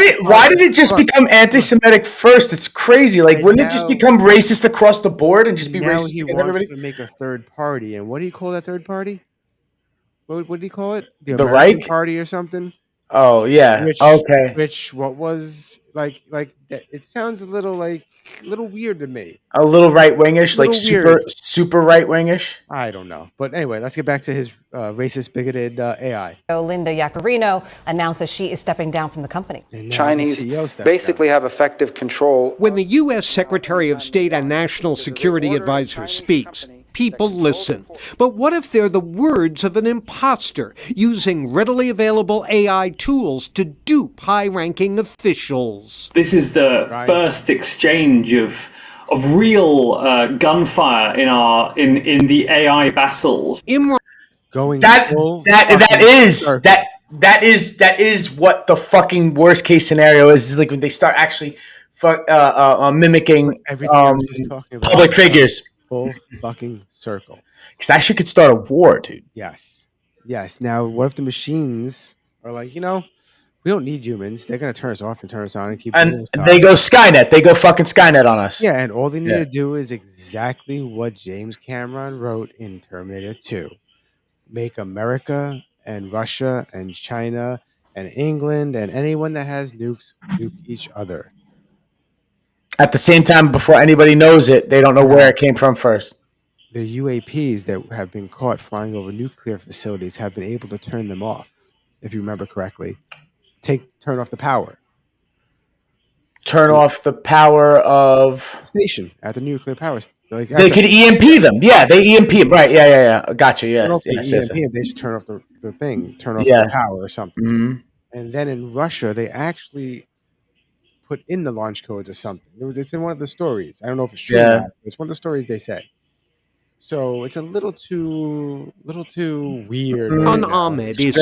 did it just become anti-Semitic first? It's crazy. Like, wouldn't it just become racist across the board and just be racist? He wants to make a third party, and what do you call that third party? What did he call it? The American Reich Party or something? Oh yeah. Okay. Which what was like it sounds a little weird to me. A little right wingish, like super right wingish. I don't know, but anyway, let's get back to his racist, bigoted AI. Linda Yaccarino announces she is stepping down from the company. Chinese basically have effective control. When the U.S. Secretary of State and National Security Advisor speaks, people listen. But what if they're the words of an imposter using readily available AI tools to dupe high-ranking officials? This is the first exchange of real gunfire in the AI battles. That is what the fucking worst case scenario is like when they start actually mimicking public figures. Full fucking circle. Because that shit could start a war, dude. Yes. Now, what if the machines are like, we don't need humans. They're going to turn us off and turn us on and keep. And they go Skynet. They go fucking Skynet on us. Yeah, and all they need to do is exactly what James Cameron wrote in Terminator 2. Make America and Russia and China and England and anyone that has nukes nuke each other. At the same time, before anybody knows it, they don't know where it came from first. The UAPs that have been caught flying over nuclear facilities have been able to turn them off, if you remember correctly. Turn off the power. Turn off the power of station at the nuclear power. They could EMP them. Yeah, they EMP them. Right. Yeah. Gotcha. Yes. They just turn off the thing. Turn off the power or something. Mm-hmm. And then in Russia, they actually put in the launch codes or something. It's in one of the stories. I don't know if it's true or not, but it's one of the stories they say. So it's a little too weird. An Ahmed is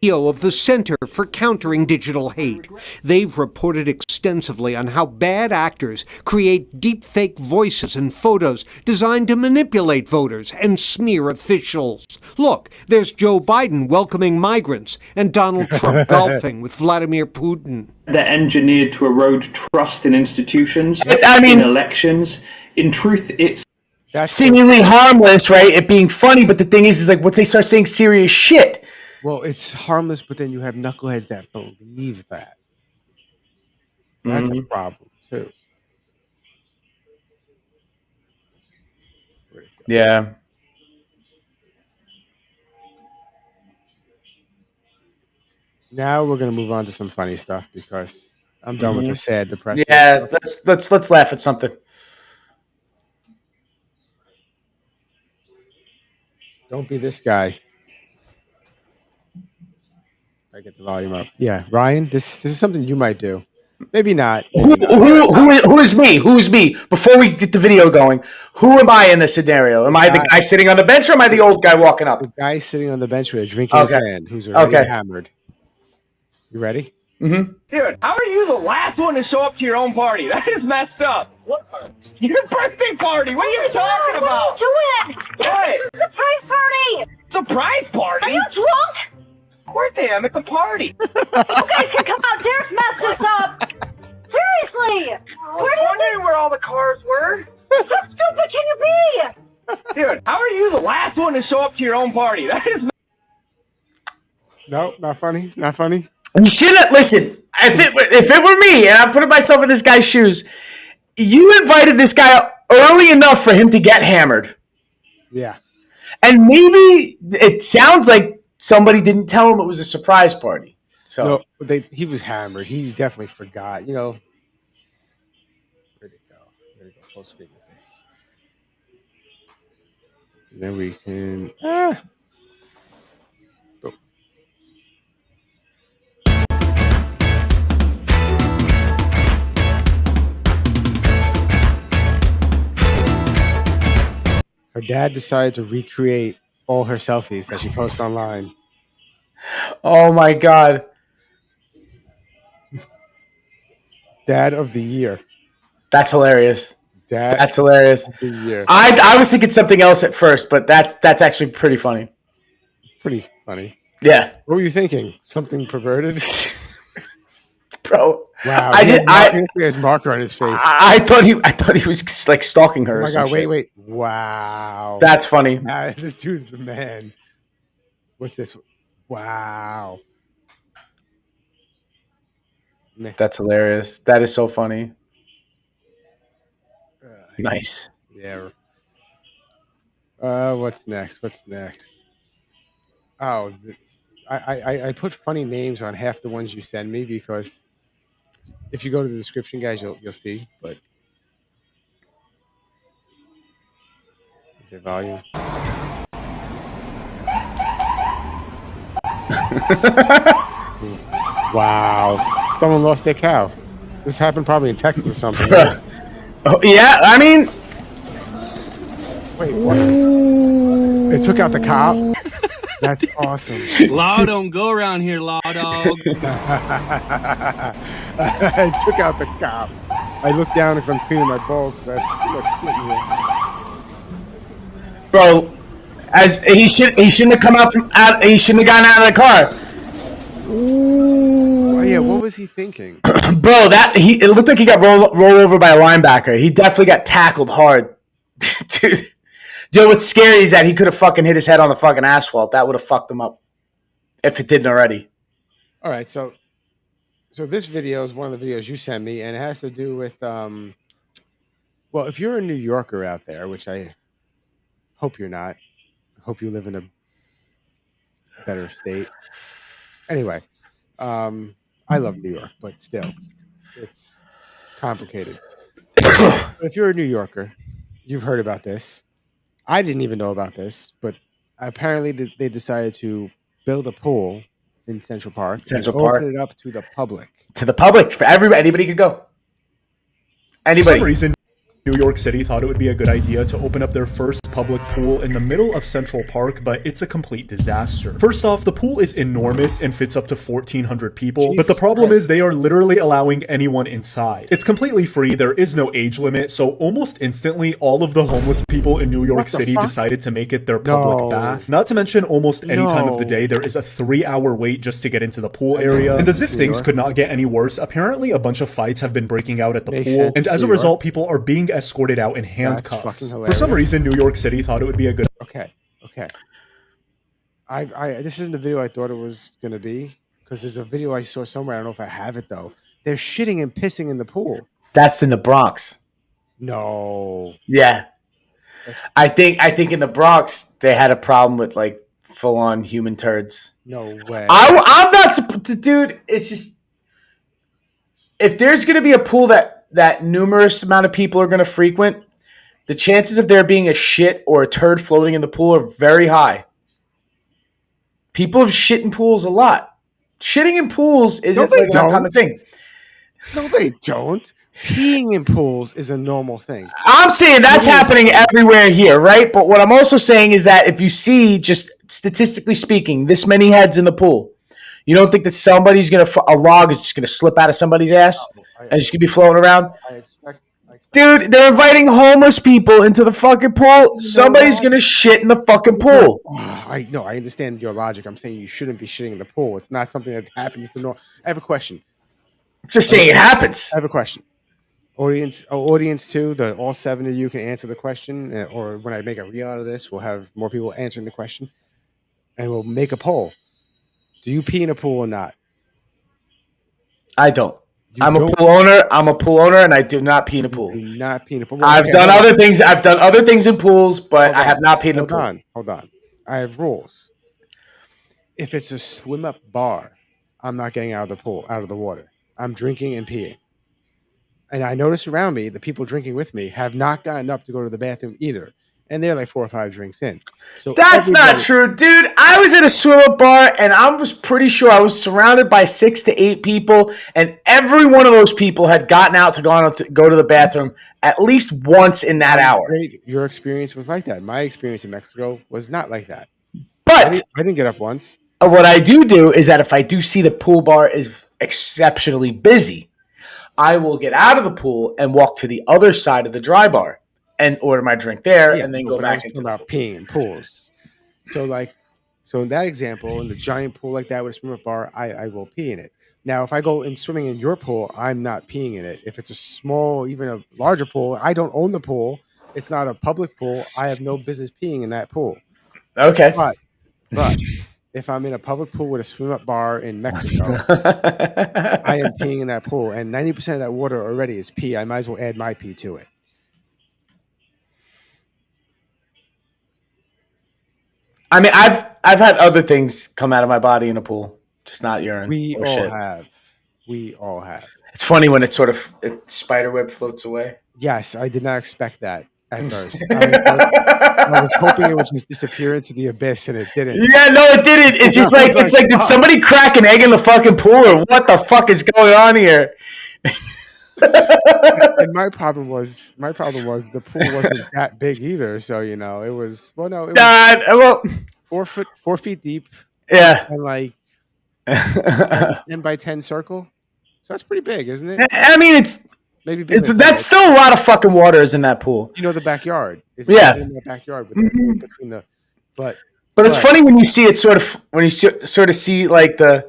CEO of the Center for Countering Digital Hate. They've reported extensively on how bad actors create deepfake voices and photos designed to manipulate voters and smear officials. Look, there's Joe Biden welcoming migrants and Donald Trump golfing with Vladimir Putin. They're engineered to erode trust in institutions, in elections. In truth, it's seemingly harmless, right? It being funny, but the thing is like once they start saying serious shit. Well, it's harmless, but then you have knuckleheads that believe that. That's a problem too. Yeah. Now we're gonna move on to some funny stuff because I'm done with the sad, depressing. Yeah, let's laugh at something. Don't be this guy. I get the volume up. Yeah, Ryan, this is something you might do. Maybe not. Who is me? Who is me? Before we get the video going, who am I in this scenario? Am I the guy sitting on the bench or am I the old guy walking up? The guy sitting on the bench with a drink in his hand who's already hammered. You ready? Mm-hmm. Dude, how are you the last one to show up to your own party? That is messed up. What? Your birthday party? What are you talking about? What are you doing? What? Surprise party! Surprise party? Are you drunk? Of course I am. It's a party. You guys can come out. Derek messed this up. Seriously. I was wondering where all the cars were. How stupid can you be? Dude, how are you the last one to show up to your own party? That is. No, not funny. Not funny. You shouldn't listen. If it were me, and I'm putting myself in this guy's shoes, you invited this guy early enough for him to get hammered. Yeah. And maybe it sounds like somebody didn't tell him it was a surprise party. So no, he was hammered. He definitely forgot. You know. Where'd it go? Where'd it go? Full screen with this. And then we can. Oh. Her dad decided to recreate all her selfies that she posts online. Oh my God. Dad of the year. That's hilarious. That's hilarious. Of the year. I was thinking something else at first, but that's actually pretty funny. Pretty funny. Yeah. What were you thinking? Something perverted? Bro. Wow. I his marker on his face. I thought he was like stalking her. Oh my God, wait. Wow. That's funny. This dude's the man. What's this? Wow. That's hilarious. That is so funny. Nice. Yeah. What's next? Oh, I put funny names on half the ones you send me because if you go to the description, guys, you'll see. But the volume. Wow. Someone lost their cow. This happened probably in Texas or something. Right? Oh, yeah, I mean. Wait, what? It took out the cop? That's awesome. Law don't go around here, law dog. I took out the cop. I looked down because I'm cleaning my balls. Bro, as he shouldn't have come out he shouldn't have gotten out of the car. Ooh. Oh, yeah, what was he thinking? Bro, it looked like he got rolled over by a linebacker. He definitely got tackled hard. Dude. You know what's scary is that he could have fucking hit his head on the fucking asphalt. That would have fucked him up if it didn't already. All right, so this video is one of the videos you sent me, and it has to do with well, if you're a New Yorker out there, which I hope you're not, I hope you live in a better state. Anyway, I love New York, but still, it's complicated. If you're a New Yorker, you've heard about this. I didn't even know about this, but apparently they decided to build a pool in Central Park. Open it up to the public. To the public, for everybody, anybody could go. Anybody. For some reason, New York City thought it would be a good idea to open up their first public pool in the middle of Central Park, but it's a complete disaster. First off, the pool is enormous and fits up to 1,400 people, but the problem is they are literally allowing anyone inside. It's completely free, there is no age limit, so almost instantly all of the homeless people in New York City decided to make it their public bath. Not to mention, almost any time of the day, there is a 3-hour wait just to get into the pool area. And as if things could not get any worse, apparently a bunch of fights have been breaking out at the pool, and as a result, people are being escorted out in handcuffs. For some reason, New York City thought it would be a good... Okay. This isn't the video I thought it was going to be, because there's a video I saw somewhere. I don't know if I have it, though. They're shitting and pissing in the pool. That's in the Bronx. No. Yeah. I think in the Bronx, they had a problem with, like, full-on human turds. No way. I'm not... Dude, it's just... If there's going to be a pool that numerous amount of people are going to frequent, the chances of there being a shit or a turd floating in the pool are very high. People have shit in pools a lot. Shitting in pools isn't like that kind of thing. No, they don't. Peeing in pools is a normal thing. I'm saying that's happening everywhere here, right? But what I'm also saying is that if you see, just statistically speaking, this many heads in the pool, you don't think that a log is just going to slip out of somebody's ass and just going to be floating around? Dude, they're inviting homeless people into the fucking pool. Somebody's going to shit in the fucking pool. I understand your logic. I'm saying you shouldn't be shitting in the pool. It's not something that happens to normal. I have a question. Just saying it happens. I have a question. Audience too, all 7 of you can answer the question, or when I make a reel out of this, we'll have more people answering the question, and we'll make a poll. Do you pee in a pool or not? I don't. I'm a pool owner, and I do not pee in a pool. You do not pee in a pool. I've done other things. I've done other things in pools, but I have not peed in a pool. Hold on. I have rules. If it's a swim up bar, I'm not getting out of the pool, out of the water. I'm drinking and peeing. And I notice around me, the people drinking with me have not gotten up to go to the bathroom either. And they're like 4 or 5 drinks in. So that's not true, dude. I was at a swim-up bar, and I was pretty sure I was surrounded by 6 to 8 people, and every one of those people had gotten out to go to the bathroom at least once in that hour. Great. Your experience was like that. My experience in Mexico was not like that. But I didn't get up once. What I do is that if I do see the pool bar is exceptionally busy, I will get out of the pool and walk to the other side of the dry bar and order my drink there, and then go back into about peeing in pools. So in that example, in the giant pool like that with a swim-up bar, I will pee in it. Now, if I go in swimming in your pool, I'm not peeing in it. If it's a small, even a larger pool, I don't own the pool. It's not a public pool. I have no business peeing in that pool. Okay. But if I'm in a public pool with a swim-up bar in Mexico, I am peeing in that pool, and 90% of that water already is pee. I might as well add my pee to it. I mean, I've had other things come out of my body in a pool, just not urine. We all have. It's funny when it sort of spiderweb floats away. Yes, I did not expect that at first. I was hoping it would just disappear into the abyss, and it didn't. Yeah, no, it didn't. It's just like did somebody crack an egg in the fucking pool, or what the fuck is going on here? And my problem was the pool wasn't that big either. So it was 4 feet deep. Yeah, and like 10 by 10 circle. So that's pretty big, isn't it? I mean, that's still a lot of fucking water is in that pool. The backyard. In the backyard between the but it's funny when you see it when you sort of see like the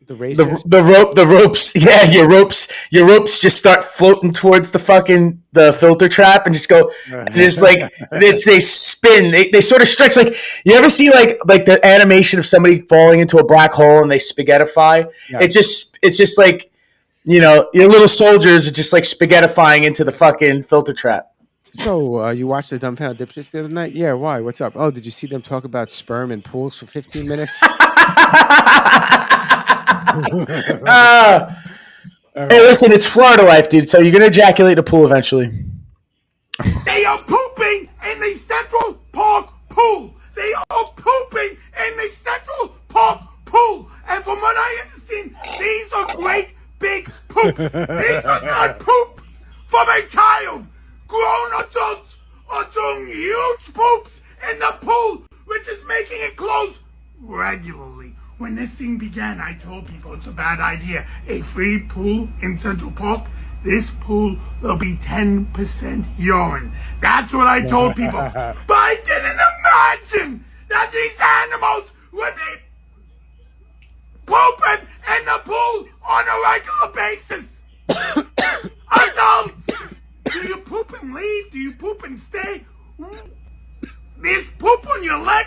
the ropes. Yeah, your ropes just start floating towards the filter trap and just go. And it's like they spin. They sort of stretch. Like you ever see like the animation of somebody falling into a black hole and they spaghettify? Yeah. It's just like your little soldiers are just like spaghettifying into the fucking filter trap. So you watched the Dumbfounded Dipshits the other night? Yeah. Why? What's up? Oh, did you see them talk about sperm in pools for 15 minutes? Hey, listen, it's Florida life, dude. So you're gonna ejaculate in a pool eventually. They are pooping in the Central Park pool. They are pooping in the Central Park pool. And from what I understand, these are great big poops. These are not poop from a child. Grown adults are doing huge poops in the pool, which is making it close regularly. When this thing began, I told people it's a bad idea. A free pool in Central Park, this pool will be 10% urine. That's what I told people. But I didn't imagine that these animals would be pooping in the pool on a regular basis. Adults, do you poop and leave? Do you poop and stay? There's poop on your leg.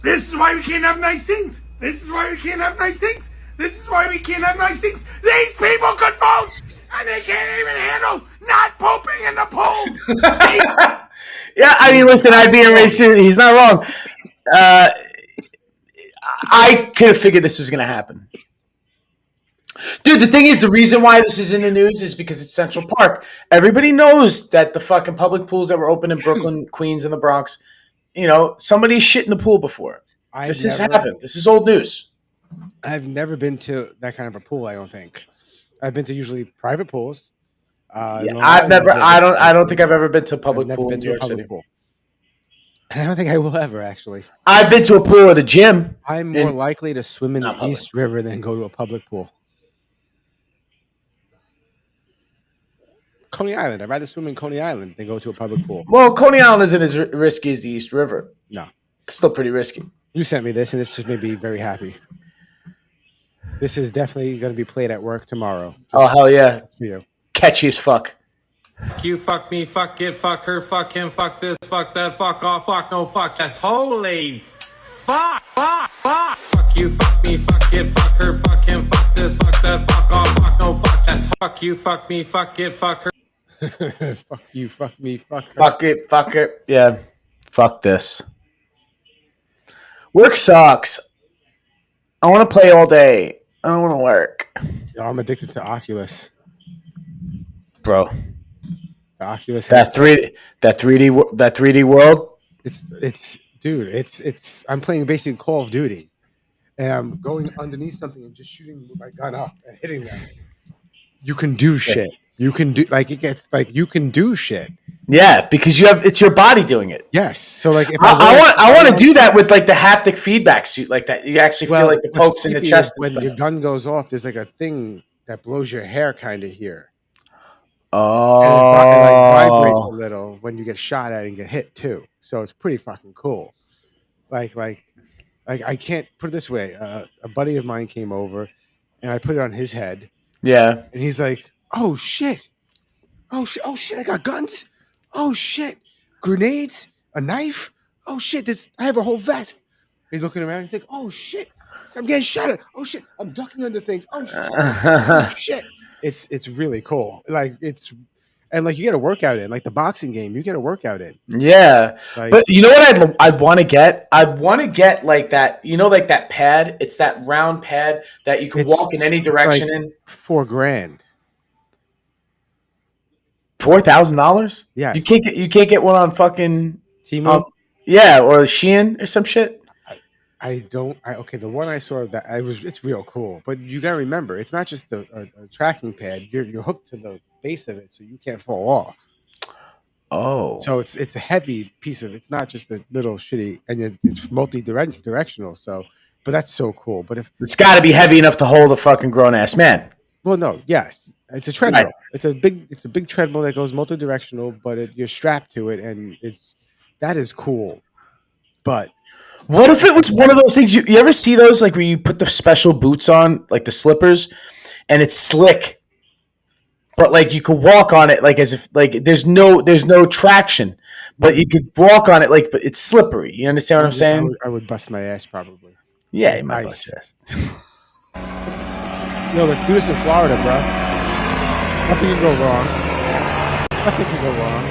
This is why we can't have nice things. This is why we can't have nice things. This is why we can't have nice things. These people could vote, and they can't even handle not pooping in the pool. Yeah, I mean, listen, I'd be a racist. He's not wrong. I could have figured this was going to happen. Dude, the thing is, the reason why this is in the news is because it's Central Park. Everybody knows that the fucking public pools that were open in Brooklyn, Queens, and the Bronx, you know, somebody shit in the pool before. This has happened. This is old news. I've never been to that kind of a pool, I don't think. I've been to usually private pools. I don't think I've ever been to a public pool in New York City. I don't think I will ever, actually. I've been to a pool at a gym. I'm more likely to swim in the East River than go to a public pool. Coney Island. I'd rather swim in Coney Island than go to a public pool. Well, Coney Island isn't as risky as the East River. No. It's still pretty risky. You sent me this, and this just made me very happy. This is definitely going to be played at work tomorrow. Oh, hell yeah. For you. Catchy as fuck. Fuck you, fuck me, fuck it, fuck her, fuck him, fuck this, fuck that, fuck off, fuck no, fuck that's holy fuck. Fuck you, fuck me, fuck it, fuck her, fuck him, fuck this, fuck that, fuck off, fuck no, fuck that's fuck you, fuck me, fuck it, fuck her. Fuck you, fuck me, fuck her. Fuck it, fuck it. Yeah. Fuck this. Work sucks. I want to play all day. I don't want to work. Yo, I'm addicted to Oculus. Bro. The Oculus that 3D world. It's I'm playing basically Call of Duty, and I'm going underneath something and just shooting my gun up and hitting them. You can do shit. You can do you can do shit. Yeah, because it's your body doing it. Yes. So like if I want to do that with like the haptic feedback suit, like that. You actually feel like the pokes in the chest. When your gun goes off, there's like a thing that blows your hair kind of here. Oh. And it vibrates a little when you get shot at and get hit too. So it's pretty fucking cool. Like I can't put it this way. A buddy of mine came over, and I put it on his head. Yeah. And he's like, "Oh shit! Oh shit! I got guns! Oh shit! Grenades! A knife! Oh shit! I have a whole vest." He's looking around. He's like, "Oh shit! I'm getting shot at! Oh shit! I'm ducking under things! Oh shit! Oh shit!" It's really cool. Like and like you get a workout in, like the boxing game. You get a workout in. Yeah, but you know what I'd want to get? I'd want to get like that. You know, like that pad. It's that round pad that you can walk in any direction in. $4,000. $4,000? Yeah, you can't get one on fucking Temu. Yeah, or Shein or some shit. Okay, the one I saw it's real cool, but you gotta remember, it's not just a tracking pad. You're hooked to the base of it, so you can't fall off. Oh, so it's a heavy piece of. It's not just a little shitty, and it's multi-directional. So, but that's so cool. But if it's got to be heavy enough to hold a fucking grown ass man. Well, no, yes, it's a treadmill. Right. It's a big treadmill that goes multi-directional, but you're strapped to it, and that is cool. But what if it was one of those things? You ever see those like where you put the special boots on, like the slippers, and it's slick, but like you could walk on it like as if like there's no traction, but you could walk on it like but it's slippery. You understand what I'm saying? I would bust my ass probably. Yeah, you might bust your ass. Yo, let's do this in Florida, bro. Nothing can go wrong. Nothing can go wrong.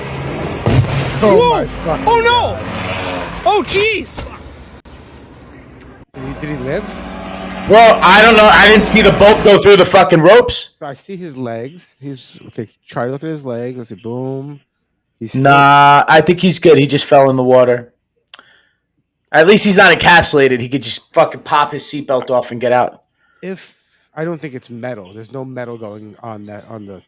Oh no! Oh jeez! Did he live? Well, I don't know. I didn't see the boat go through the fucking ropes. So I see his legs. He's okay. Try to look at his leg. Let's see. Boom. Nah, I think he's good. He just fell in the water. At least he's not encapsulated. He could just fucking pop his seatbelt off and get out. If I don't think it's metal. There's no metal going on that on the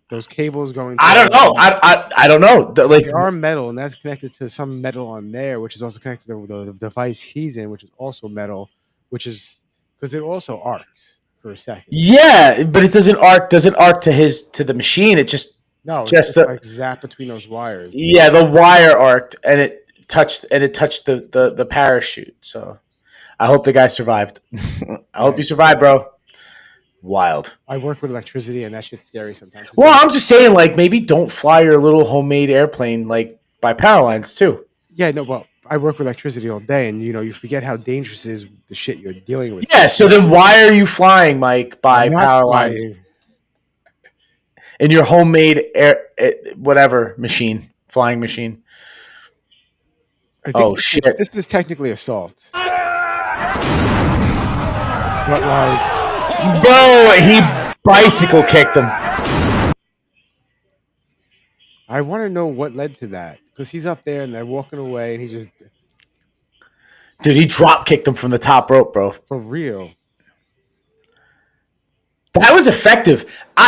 those cables going. I don't know. I don't know. So like, they are metal, and that's connected to some metal on there, which is also connected to the device he's in, which is also metal, which is because it also arcs for a second. Yeah, but it doesn't arc. Doesn't arc to the machine. It just it's like zap between those wires. Yeah, the wire arced, and it touched the parachute. So I hope the guy survived. I hope you survived, bro. Wild. I work with electricity, and that shit's scary sometimes. Well, I'm just saying, like, maybe don't fly your little homemade airplane, like, by power lines, too. Yeah, no, well, I work with electricity all day, and, you forget how dangerous is the shit you're dealing with. Yeah, so then why are you flying, Mike, by power lines? In your homemade flying machine. Oh, shit. This is technically assault. But, like... Bro, he bicycle kicked him. I want to know what led to that. Because he's up there and they're walking away and he just... Dude, he drop kicked him from the top rope, bro. For real. That was effective.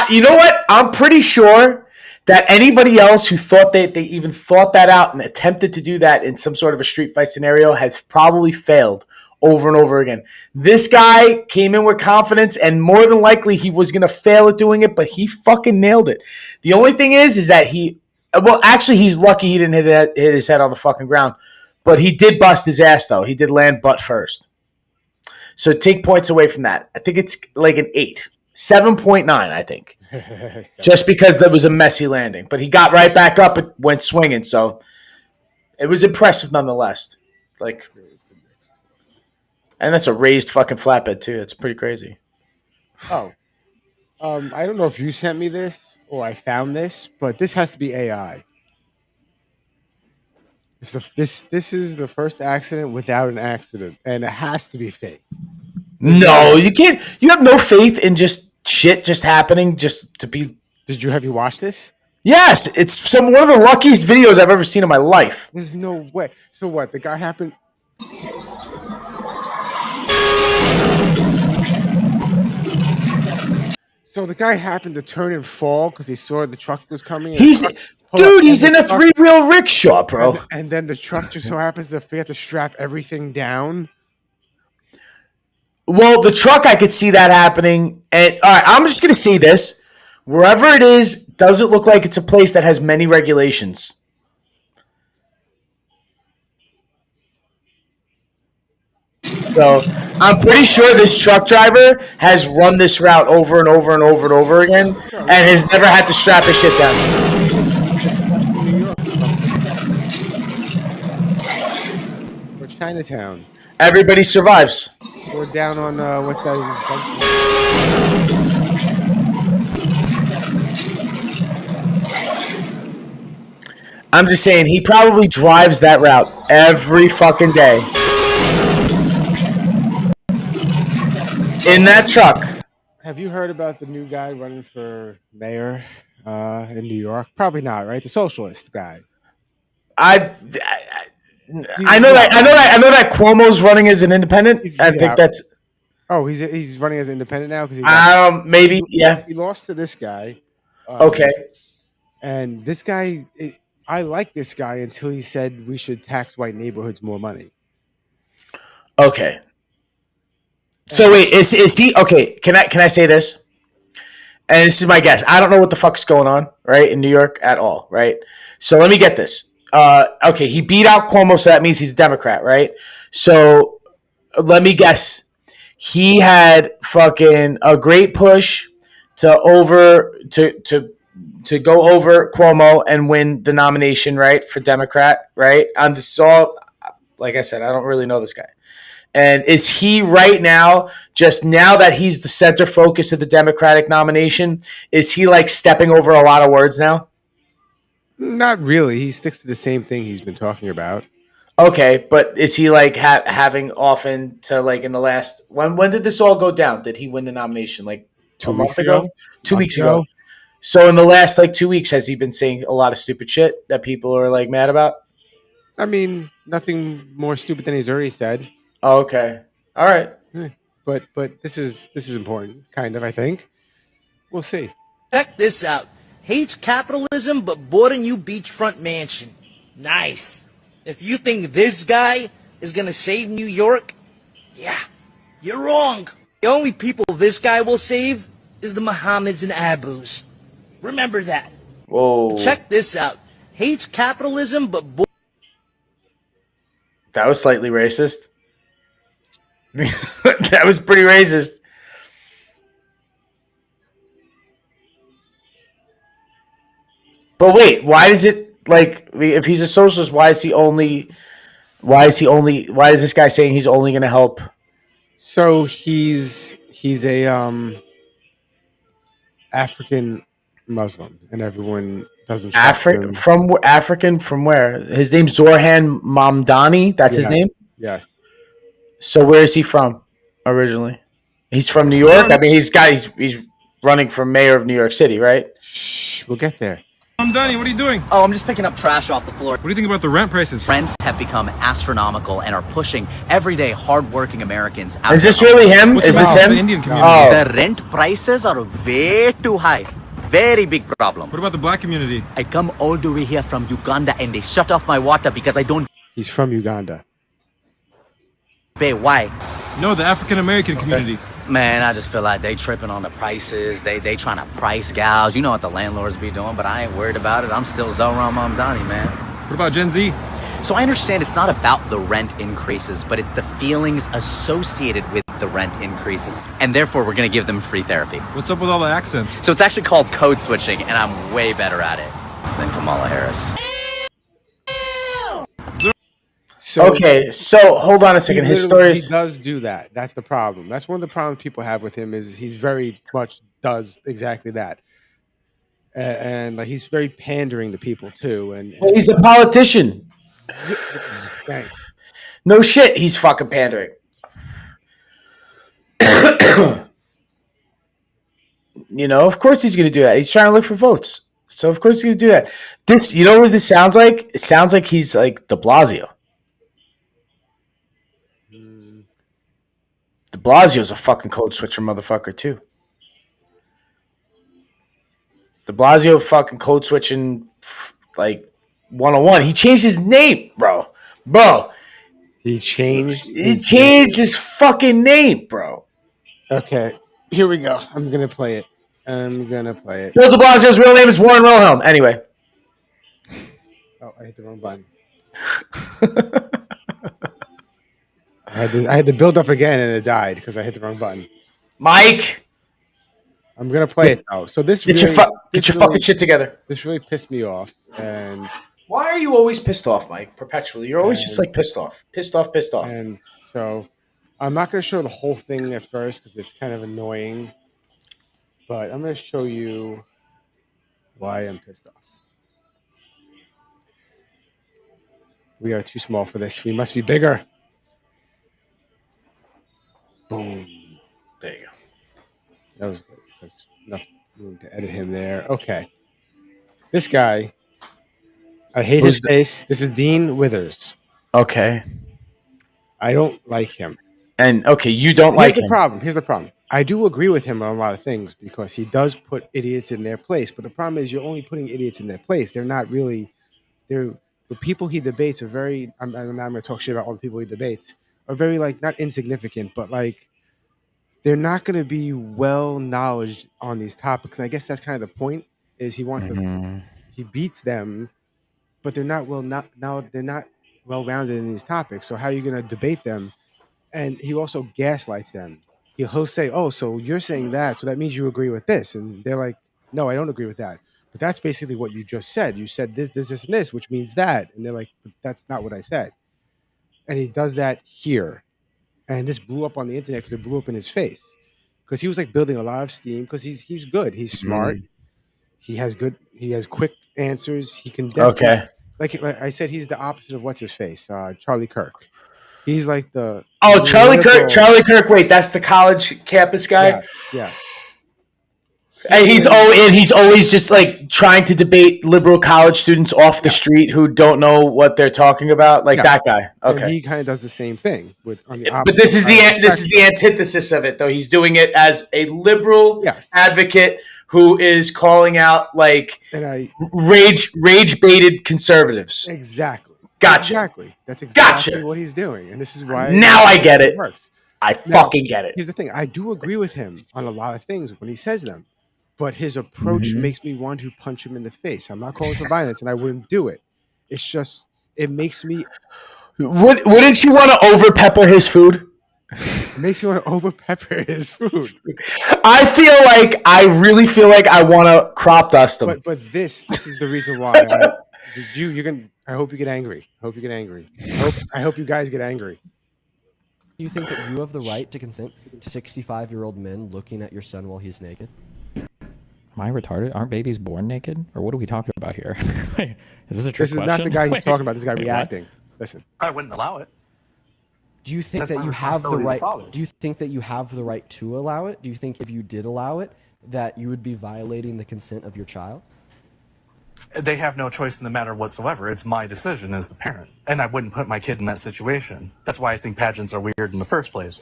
You know what? I'm pretty sure that anybody else who thought they even thought that out and attempted to do that in some sort of a street fight scenario has probably failed over and over again. This guy came in with confidence, and more than likely he was going to fail at doing it, but he fucking nailed it. The only thing is that he's lucky he didn't hit his head on the fucking ground, but he did bust his ass, though. He did land butt first. So take points away from that. I think it's like an 8. 7.9, I think. Just because that was a messy landing. But he got right back up and went swinging, so it was impressive nonetheless. Like... And that's a raised fucking flatbed, too. That's pretty crazy. Oh. I don't know if you sent me this or I found this, but this has to be AI. This is the first accident without an accident, and it has to be fake. No, you can't. You have no faith in just shit just happening just to be... Have you watched this? Yes. It's one of the luckiest videos I've ever seen in my life. There's no way. So what? The guy happened... So the guy happened to turn and fall because he saw the truck was coming. He's in a 3-wheel rickshaw, bro. And then the truck just so happens to forget to strap everything down. Well, the truck, I could see that happening. And all right, I'm just going to say this. Wherever it is, does it look like it's a place that has many regulations? So I'm pretty sure this truck driver has run this route over and over and over and over again and has never had to strap his shit down. Or Chinatown. Everybody survives. We're down on, what's that? I'm just saying, he probably drives that route every fucking day. In that truck. Have you heard about the new guy running for mayor in New York? Probably not, right? The socialist guy. I know that Cuomo's running as an independent. I think that's. Oh, he's running as an independent now because maybe yeah. He lost to this guy. Okay. And this guy, I like this guy until he said we should tax white neighborhoods more money. Okay. So wait, is he okay? Can I say this? And this is my guess. I don't know what the fuck's going on, right, in New York at all, right? So let me get this. Okay, he beat out Cuomo, so that means he's a Democrat, right? So let me guess. He had fucking a great push to go over Cuomo and win the nomination, right, for Democrat, right? I'm just all, like I said, I don't really know this guy. And is he right now, just now that he's the center focus of the Democratic nomination, is he like stepping over a lot of words now? Not really. He sticks to the same thing he's been talking about. Okay, but is he like having often to like in the last when did this all go down? Did he win the nomination? Like 2 weeks ago? 2 weeks ago. So in the last like 2 weeks, has he been saying a lot of stupid shit that people are like mad about? I mean, nothing more stupid than he's already said. Oh, okay. All right. But but this is important, kind of. I think we'll see. Check this out. Hates capitalism, but bought a new beachfront mansion. Nice. If you think this guy is gonna save New York, yeah, you're wrong. The only people this guy will save is the Mohammeds and Abus. Remember that. Whoa. Check this out. Hates capitalism, but that was slightly racist. That was pretty racist. But wait, why is it like if he's a socialist? Why is this guy saying he's only going to help? So he's a African Muslim, and everyone doesn't African from where? His name's Zorhan Mamdani. That's his name. Yes. So where is he from originally? He's from New York. I mean, he's running for mayor of New York City, right? Shh, we'll get there. I'm Danny. What are you doing? Oh, I'm just picking up trash off the floor. What do you think about the rent prices? Rents have become astronomical and are pushing everyday hardworking Americans out. Is this really him? Is this him? The Indian community. Oh. The rent prices are way too high. Very big problem. What about the black community? I come all the way here from Uganda and they shut off my water because I don't He's from Uganda. pay. Why? No, the African American community. Man, I just feel like they tripping on the prices. They trying to price gouge. You know what the landlords be doing, but I ain't worried about it. I'm still Zoran Mamdani, man. What about Gen Z? So I understand it's not about the rent increases, but it's the feelings associated with the rent increases, and therefore we're gonna give them free therapy. What's up with all the accents? So it's actually called code switching, and I'm way better at it than Kamala Harris. So hold on a second. His story He does do that. That's the problem. That's one of the problems people have with him is he's very much does exactly that. And like he's very pandering to people too. And he's a politician. Thanks. No shit, he's fucking pandering. You know, of course he's going to do that. He's trying to look for votes. So of course he's going to do that. This, you know what this sounds like? It sounds like he's like de Blasio. De Blasio's a fucking code switcher motherfucker too. De Blasio fucking code switching like 101. He changed his name, bro. He changed his fucking name, bro. Okay, here we go. I'm gonna play it. Bill de Blasio's real name is Warren Wilhelm. Anyway. Oh, I hit the wrong button. I had to build up again and it died because I hit the wrong button. Mike, I'm gonna play it though. So this get your fucking shit together. This really pissed me off. And why are you always pissed off, Mike? Perpetually, you're always just like pissed off. And so I'm not gonna show the whole thing at first because it's kind of annoying. But I'm gonna show you why I'm pissed off. We are too small for this. We must be bigger. Boom. There you go. That was good. There's enough room to edit him there. Okay. This guy, I hate his face. This is Dean Withers. Okay. I don't like him. And okay, you don't like him. Here's the problem. I do agree with him on a lot of things because he does put idiots in their place. But the problem is you're only putting idiots in their place. They're not really, the people he debates are very, I'm not going to talk shit about all the people he debates, are very like, not insignificant, but like, they're not going to be well knowledged on these topics. And I guess that's kind of the point is he wants to, he beats them, but they're not they're not well rounded in these topics. So how are you going to debate them? And he also gaslights them. He'll say, oh, so you're saying that, so that means you agree with this. And they're like, no, I don't agree with that. But that's basically what you just said. You said this, and this, which means that. And they're like, but that's not what I said. And he does that here. And this blew up on the internet because it blew up in his face. Because he was like building a lot of steam because he's good. He's smart. He has quick answers. He can definitely, like I said, he's the opposite of what's his face, Charlie Kirk. He's like the Charlie Kirk. Wait, that's the college campus guy. Yeah. And he's always just like trying to debate liberal college students off the street who don't know what they're talking about, like that guy. Okay, and he kind of does the same thing with. On the but this is the antithesis of it, though. He's doing it as a liberal advocate who is calling out like rage baited conservatives. Exactly. Gotcha. Exactly. That's exactly what he's doing, and this is why now I get it. Works. I fucking get it. Here's the thing: I do agree with him on a lot of things when he says them. But his approach makes me want to punch him in the face. I'm not calling for violence, and I wouldn't do it. It's just, it makes me... Wouldn't you want to over-pepper his food? It makes me want to over-pepper his food. I really feel like I want to crop dust him. But this is the reason why. I hope you get angry. I hope you guys get angry. Do you think that you have the right to consent to 65-year-old men looking at your son while he's naked? Am I retarded? Aren't babies born naked? Or what are we talking about here? Is this a trick question? This is not the guy he's talking about. This guy reacting. Listen. I wouldn't allow it. Do you think that you have the right? Do you think that you have the right to allow it? Do you think if you did allow it, that you would be violating the consent of your child? They have no choice in the matter whatsoever. It's my decision as the parent, and I wouldn't put my kid in that situation. That's why I think pageants are weird in the first place.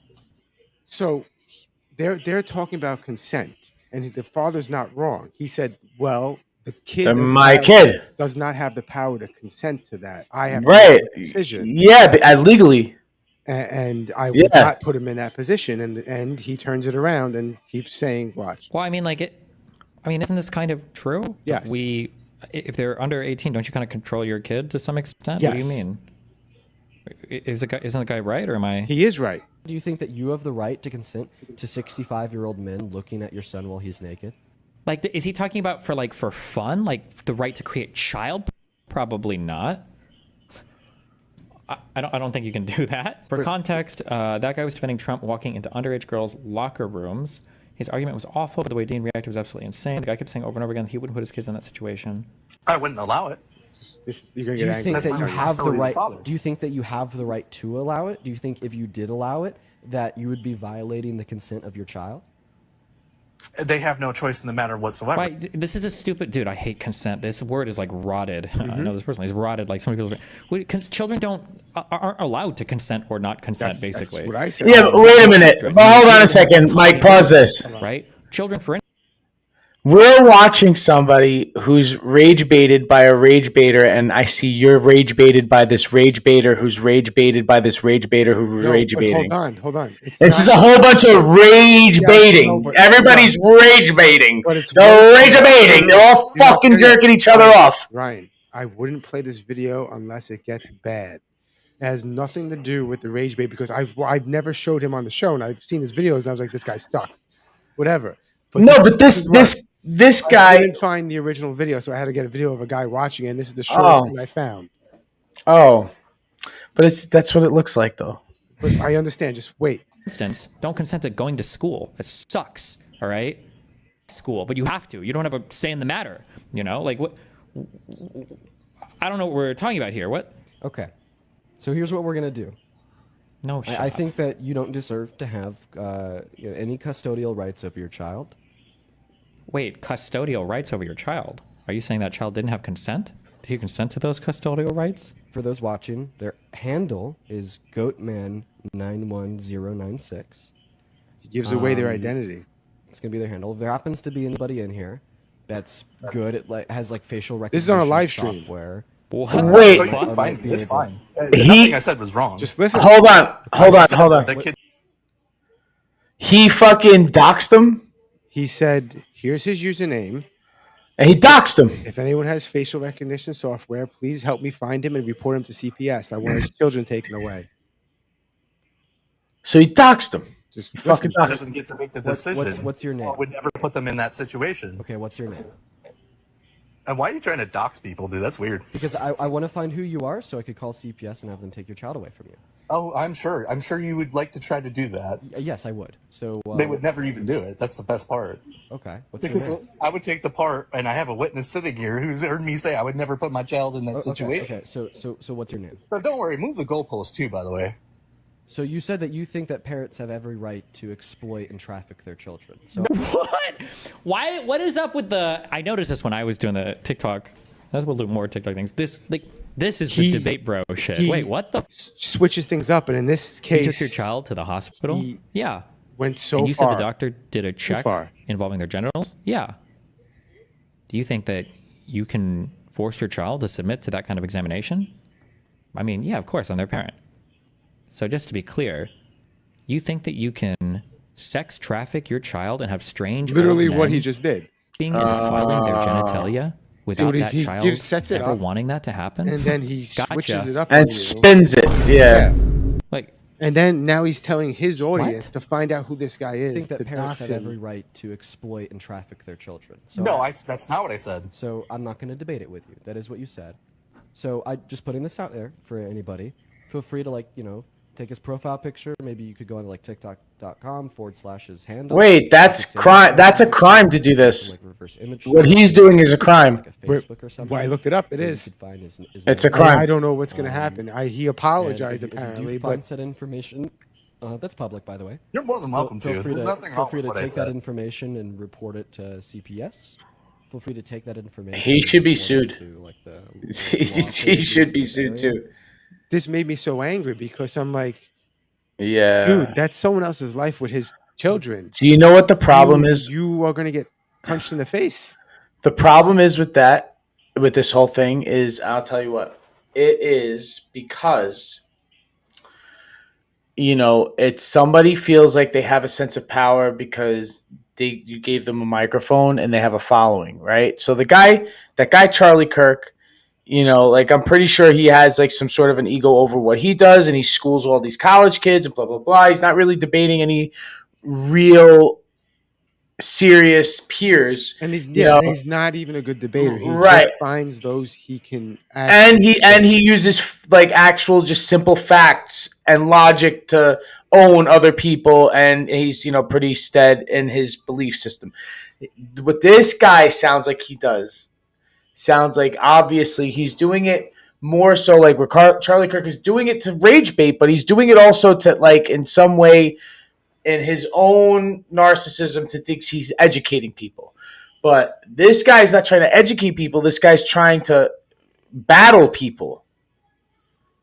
So, they're talking about consent. And the father's not wrong. He said, well, the kid does not have the power to consent to that. I have to make a decision. Yeah, but legally. And I would not put him in that position. And he turns it around and keeps saying, watch. Well, I mean, isn't this kind of true? Yes. If they're under 18, don't you kind of control your kid to some extent? Yes. What do you mean? Isn't the guy right, or am I? He is right. Do you think that you have the right to consent to 65-year-old men looking at your son while he's naked? Like, is he talking about for fun? Like the right to create child? Probably not. I don't think you can do that. For context, that guy was defending Trump walking into underage girls' locker rooms. His argument was awful, but the way Dean reacted was absolutely insane. The guy kept saying over and over again that he wouldn't put his kids in that situation. I wouldn't allow it. You're gonna get angry. Do you think that you have the right? Do you think that you have the right to allow it? Do you think if you did allow it, that you would be violating the consent of your child? They have no choice in the matter whatsoever. Right, this is a stupid dude. I hate consent. This word is like rotted. I know this person is rotted. Like so many people. Children aren't allowed to consent or not consent. Basically, that's what I said. Yeah, but wait a minute. But hold on a second, Mike. Pause this. Right, children for. We're watching somebody who's rage baited by a rage baiter, and I see you're rage baited by this rage baiter who's rage baited by this rage baiter who's rage baiting. Hold on. It's just a whole bunch of rage baiting. Everybody's rage baiting. They're rage baiting. They're all fucking jerking each other off. Ryan, I wouldn't play this video unless it gets bad. It has nothing to do with the rage bait because I've never showed him on the show, and I've seen his videos, and I was like, this guy sucks. Whatever. But this guy. I didn't find the original video, so I had to get a video of a guy watching it, and this is the shortest thing I found. Oh. But that's what it looks like, though. But I understand. Just wait. Instance, don't consent to going to school. It sucks, all right? School, but you have to. You don't have a say in the matter, you know? Like, what? I don't know what we're talking about here. What? Okay. So here's what we're going to do. No, I think that you don't deserve to have any custodial rights over your child. Wait, custodial rights over your child? Are you saying that child didn't have consent? Did you consent to those custodial rights? For those watching, their handle is Goatman91096. He gives away their identity. It's going to be their handle. If there happens to be anybody in here that's good at has like facial recognition This is on a live stream. Software. Wait. It's fine. Nothing I said was wrong. Just listen. Hold on. He fucking doxed him? He said, here's his username. And he doxed him. If anyone has facial recognition software, please help me find him and report him to CPS. I want his children taken away. So he doxed him. Just fucking doesn't get to make the decision. What's your name? I would never put them in that situation. Okay, what's your name? And why are you trying to dox people, dude? That's weird. Because I want to find who you are so I could call CPS and have them take your child away from you. Oh, I'm sure. I'm sure you would like to try to do that. Yes, I would. So they would never even do it. That's the best part. Okay. Because I would take the part, and I have a witness sitting here who's heard me say I would never put my child in that situation. Okay. So what's your name? But don't worry, move the goalpost too. By the way. So you said that you think that parents have every right to exploit and traffic their children. So what? Why? What is up with the? I noticed this when I was doing the TikTok. That's a little more TikTok things. This is the debate bro shit. Wait, what the? Switches things up, and in this case, you took your child to the hospital. Yeah, went so and you far. said the doctor did a check involving their genitals. Yeah. Do you think that you can force your child to submit to that kind of examination? I mean, yeah, of course, I'm their parent. So just to be clear, you think that you can sex traffic your child and have strange literally what he just did, being and defiling their genitalia without that he child sets it ever up, wanting that to happen? and then he switches it up and spins it. Yeah. Like, and then now he's telling his audience to find out who this guy I is. think that to parents dox have him. every right to exploit and traffic their children. So No, that's not what I said. So I'm not going to debate it with you. That is what you said. So I just putting this out there for anybody. Feel free to take his profile picture. Maybe you could go on TikTok.com/his handle. Wait, that's crime. That's a crime to do this. Reverse image What he's doing is a crime. Facebook or something. Well, I looked it up. It is. It's a crime. I don't know what's going to happen. He apologized if apparently, you but find said information. That's public, by the way. You're more than welcome to. Feel free There's to, nothing feel wrong free with to what I take that said. information and report it to CPS. Feel free to take that information. He should be sued. To, He should be sued too. this made me so angry because I'm like, Yeah. dude, that's someone else's life with his children. Do you know what the problem is? You are going to get punched in the face. The problem is with this whole thing is, I'll tell you what, it is because, it's somebody feels like they have a sense of power because you gave them a microphone and they have a following, right? So that guy, Charlie Kirk, I'm pretty sure he has some sort of an ego over what he does, and he schools all these college kids and blah, blah, blah. He's not really debating any real serious peers, and he's not even a good debater. He right. just finds those he can, and he uses actual just simple facts and logic to own other people, and he's pretty stead in his belief system. What this guy sounds like he does sounds like obviously he's doing it more so like where Charlie Kirk is doing it to rage bait, but he's doing it also to in some way, in his own narcissism, to think he's educating people. But this guy's not trying to educate people. This guy's trying to battle people,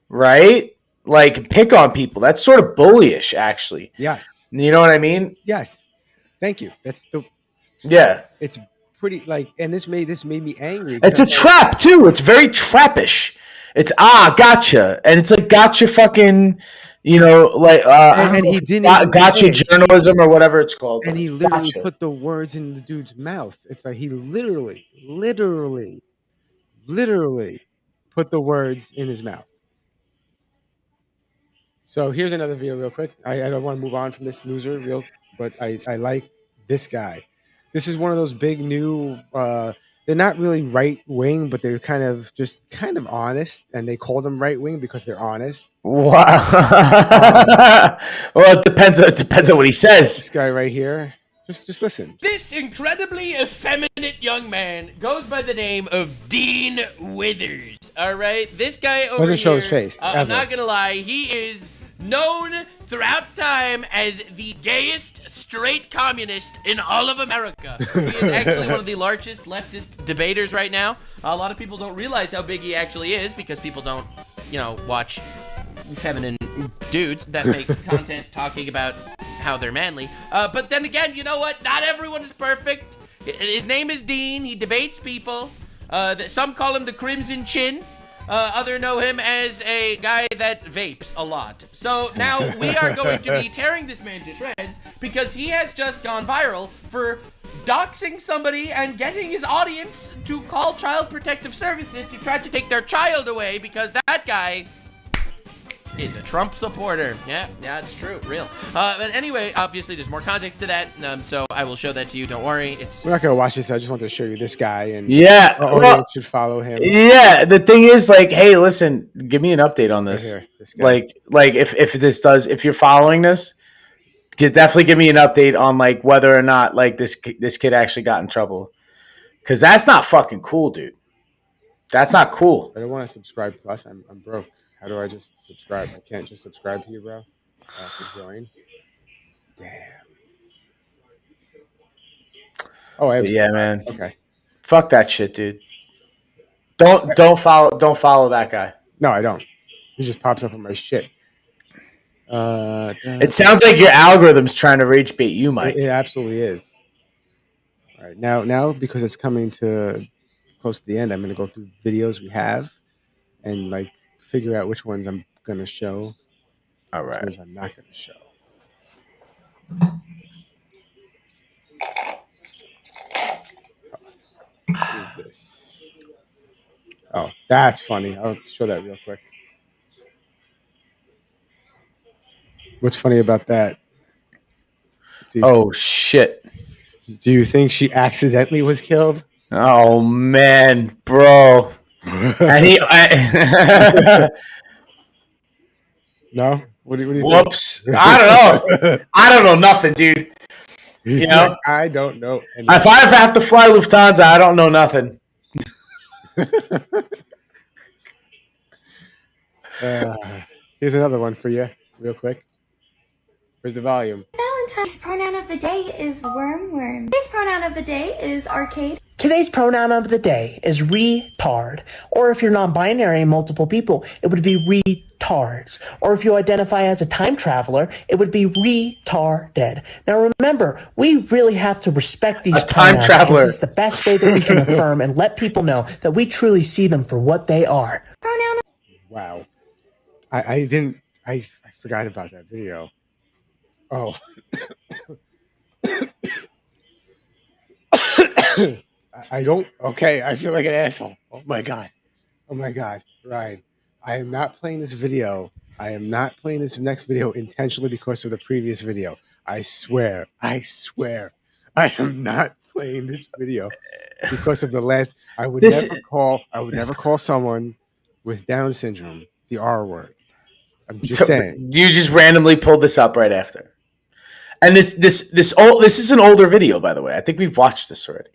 right? Pick on people. That's sort of bullyish, actually. Yes. You know what I mean? Yes. Thank you. Yeah. It's pretty and this made me angry. It's a trap too. It's very trappish. It's gotcha. And it's gotcha fucking... and he didn't gotcha journalism or whatever it's called. And he literally put the words in the dude's mouth. It's like he literally put the words in his mouth. So here's another video real quick. I don't want to move on from this loser but I like this guy. This is one of those big new they're not really right wing, but they're kind of honest, and they call them right wing because they're honest. Wow. Well, it depends on what he says. This guy right here. Just listen. This incredibly effeminate young man goes by the name of Dean Withers. All right, this guy over doesn't show here, his face. I'm not gonna lie, he is known throughout time as the gayest straight communist in all of America. He is actually one of the largest leftist debaters right now. A lot of people don't realize how big he actually is because people don't, watch feminine dudes that make content talking about how they're manly. But then again, you know what? Not everyone is perfect. His name is Dean. He debates people. Some call him the Crimson Chin. Other know him as a guy that vapes a lot. So now we are going to be tearing this man to shreds because he has just gone viral for doxing somebody and getting his audience to call Child Protective Services to try to take their child away because that guy is a Trump supporter. Yeah, it's true, real. But anyway, obviously there's more context to that, so I will show that to you. Don't worry. We're not gonna watch this. I just wanted to show you this guy, and our audience should follow him. Yeah, the thing is, hey, listen, give me an update on this. Right here, if you're following this, definitely give me an update on whether or not this kid actually got in trouble, because that's not fucking cool, dude. That's not cool. I don't want to subscribe plus. I'm broke. How do I just subscribe? I can't just subscribe to you, bro. To join. Damn. Oh, yeah, man. Okay. Fuck that shit, dude. Don't follow that guy. No, I don't. He just pops up on my shit. It sounds like your algorithm's trying to rage bait you, Mike. It absolutely is. All right, now because it's coming to close to the end, I'm going to go through videos we have and like figure out which ones I'm going to show. All right. Which ones I'm not going to show. What is this? Oh, that's funny. I'll show that real quick. What's funny about that? Oh, shit. Do you think she accidentally was killed? Oh, man, bro. And No? What do you Whoops. think? I don't know. I don't know nothing, dude. You know? Like, I don't know anything. If I have to fly Lufthansa, I don't know nothing. Here's another one for you, real quick. Where's the volume? Valentine's pronoun of the day is worm. Today's pronoun of the day is arcade. Today's pronoun of the day is retard. Or if you're non-binary, multiple people, it would be retards. Or if you identify as a time traveler, it would be retarded. Now remember, we really have to respect these time pronouns, traveler. because it's the best way that we can affirm and let people know that we truly see them for what they are. Pronoun. Wow. I forgot about that video. Oh. I don't. Okay, I feel like an asshole. Oh my god. Ryan, I am not playing this video. I am not playing this next video intentionally because of the previous video. I swear. I am not playing this video because of the last. I would never call someone with Down syndrome the R word. I'm just saying. You just randomly pulled this up right after. And this is an older video, by the way. I think we've watched this already.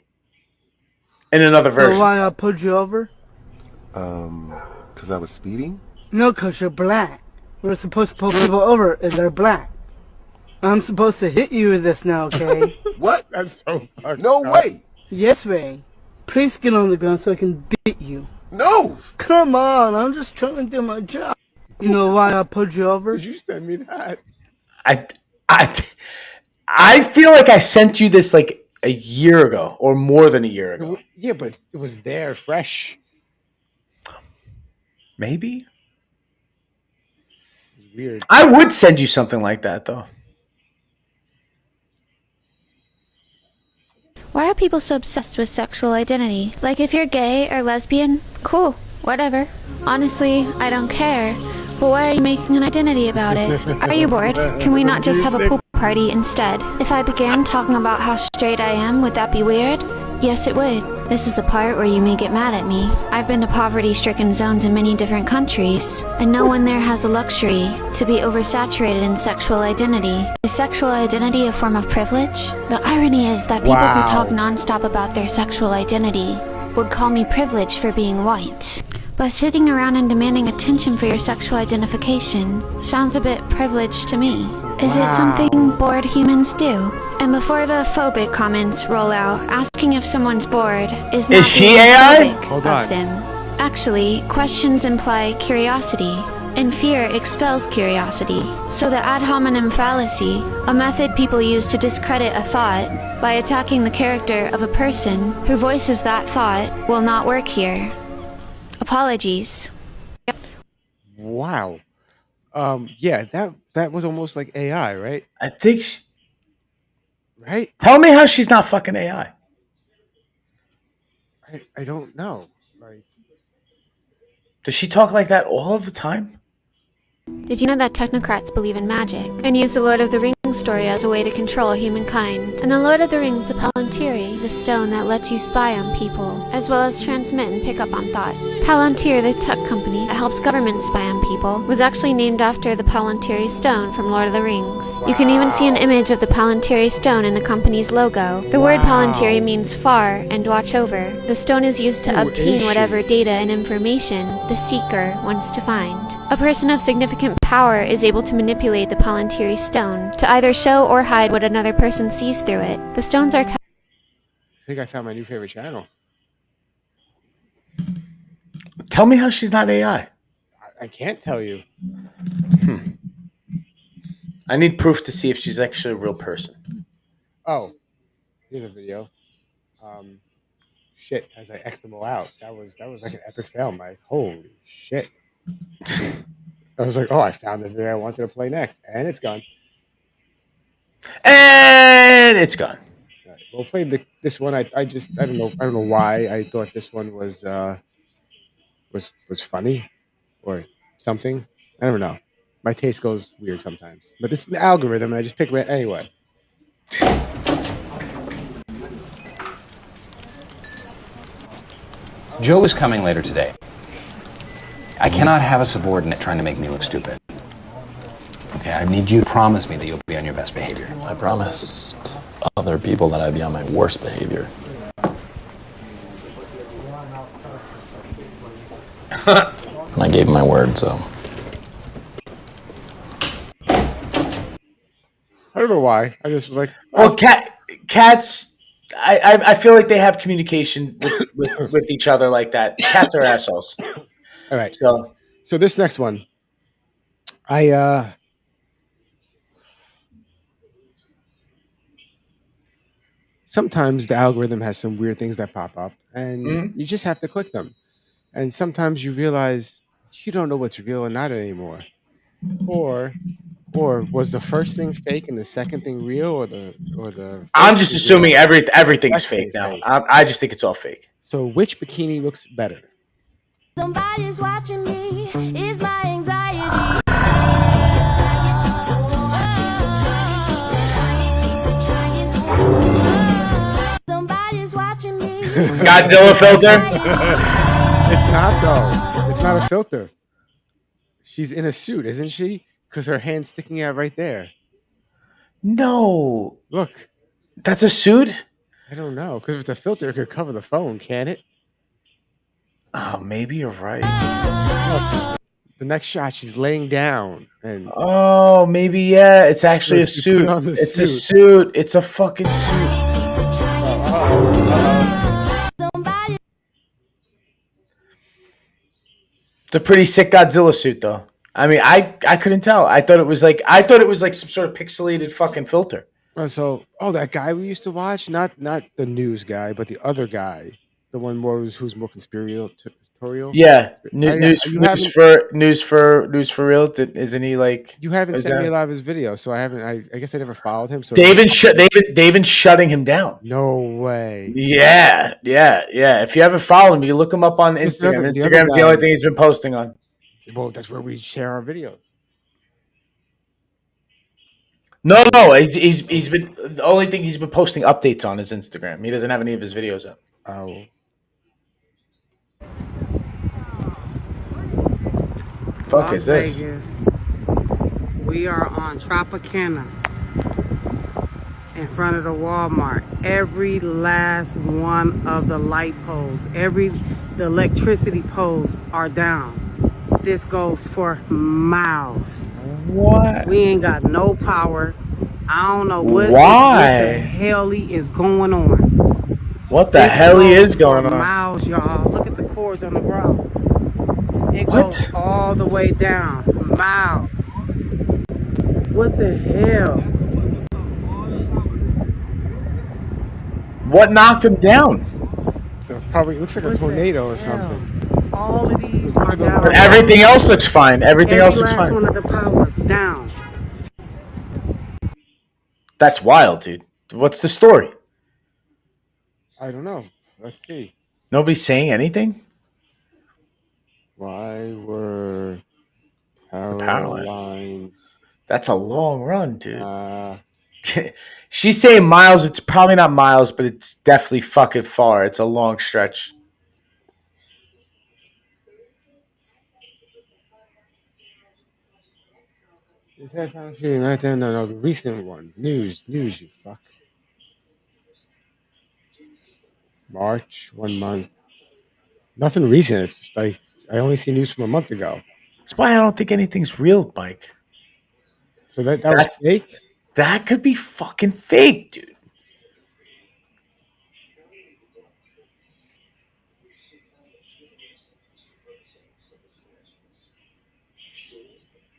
In another version. So why I pulled you over? Because I was speeding? No, because you're black. We're supposed to pull people over if they're black. I'm supposed to hit you with this now, okay? What? That's so fucked No up. way! Yes, Ray. Please get on the ground so I can beat you. No! Come on, I'm just trying to do my job. You know why I pulled you over? Did you send me that? I feel like I sent you this like a year ago or more than a year ago. Yeah, but it was there, fresh. Maybe. Weird. I would send you something like that, though. Why are people so obsessed with sexual identity? Like, if you're gay or lesbian, cool, whatever. Honestly, I don't care. But why are you making an identity about it? Are you bored? Can we not just have a pool party instead? If I began talking about how straight I am, would that be weird? Yes, it would. This is the part where you may get mad at me. I've been to poverty-stricken zones in many different countries, and no one there has the luxury to be oversaturated in sexual identity. Is sexual identity a form of privilege? The irony is that people who talk nonstop about their sexual identity would call me privileged for being white. But sitting around and demanding attention for your sexual identification sounds a bit privileged to me. Is it something bored humans do? And before the phobic comments roll out, asking if someone's bored is not she being AI? phobic Hold of on. them. Actually, questions imply curiosity, and fear expels curiosity. So the ad hominem fallacy, a method people use to discredit a thought by attacking the character of a person who voices that thought, will not work here. Apologies. Wow. Yeah, that was almost like AI, right? I think right? Tell me how she's not fucking AI. I don't know. Like, does she talk like that all of the time? Did you know that technocrats believe in magic and use the Lord of the Rings story as a way to control humankind? And the Lord of the Rings, the Pelin Palantir is a stone that lets you spy on people, as well as transmit and pick up on thoughts. Palantir, the tech company that helps governments spy on people, was actually named after the Palantir stone from Lord of the Rings. You can even see an image of the Palantir stone in the company's logo. The word Palantir means far and watch over. The stone is used to obtain whatever data and information the seeker wants to find. A person of significant power is able to manipulate the Palantir stone to either show or hide what another person sees through it. The stones are... I think I found my new favorite channel. Tell me how she's not AI. I can't tell you. I need proof to see if she's actually a real person. Oh, here's a video. Shit, as I X'd them all out. That was like an epic fail, Mike. Holy shit. I was like, oh, I found the video I wanted to play next, and it's gone. And it's gone. Right. We'll play this one. I don't know why I thought this one was funny or something. I don't know. My taste goes weird sometimes, but this is the algorithm. And I just pick it anyway. Joe is coming later today. I cannot have a subordinate trying to make me look stupid. Okay, I need you to promise me that you'll be on your best behavior. I promised other people that I'd be on my worst behavior. And I gave him my word, so. I don't know why. I just was like, well, cats. I feel like they have communication with each other like that. Cats are assholes. All right. So this next one, sometimes the algorithm has some weird things that pop up, and you just have to click them. And sometimes you realize you don't know what's real and not anymore. Or was the first thing fake and the second thing real, or the I'm just assuming everything is fake now. I just think it's all fake. So which bikini looks better? Somebody's watching me, is my anxiety. Somebody's watching me. Godzilla filter? It's not though. It's not a filter. She's in a suit, isn't she? Because her hand's sticking out right there. No. Look. That's a suit? I don't know. Because if it's a filter, it could cover the phone, can't it? Oh, maybe you're right. Look, the next shot, she's laying down. And oh, maybe, yeah. It's actually a suit. It's a suit. It's a fucking suit. It's a pretty sick Godzilla suit, though. I mean, I couldn't tell. I thought it was like some sort of pixelated fucking filter. That guy we used to watch, not the news guy, but the other guy, the one who's more conspiratorial. Yeah, news for real. Isn't he like? You haven't sent me a lot of his videos, so I haven't. I guess I never followed him. So David's shutting him down. No way. Yeah. If you haven't followed him, you look him up on Instagram. Instagram's the only thing he's been posting on. Well, that's where we share our videos. No. He's been the only thing he's been posting updates on is Instagram. He doesn't have any of his videos up. Oh. Fuck is this? Vegas. We are on Tropicana in front of the Walmart. Every last one of the light poles, the electricity poles are down. This goes for miles. What? We ain't got no power. I don't know what the hell is going on. What the hell is going on? Miles, y'all. Look at the cords on the ground. It goes all the way down. Miles. What the hell? What knocked him down? Probably looks like a tornado or something. All of these are down. But everything else looks fine. Everything else looks fine. One of the powers down. That's wild, dude. What's the story? I don't know. Let's see. Nobody's saying anything? Why were power lines? That's a long run, dude. She's saying miles. It's probably not miles, but it's definitely fucking far. It's a long stretch. Is that right there? No, the recent one. News, you fuck. March, 1 month. Nothing recent. It's just like I only see news from a month ago. That's why I don't think anything's real, Mike. So that was fake? That could be fucking fake, dude.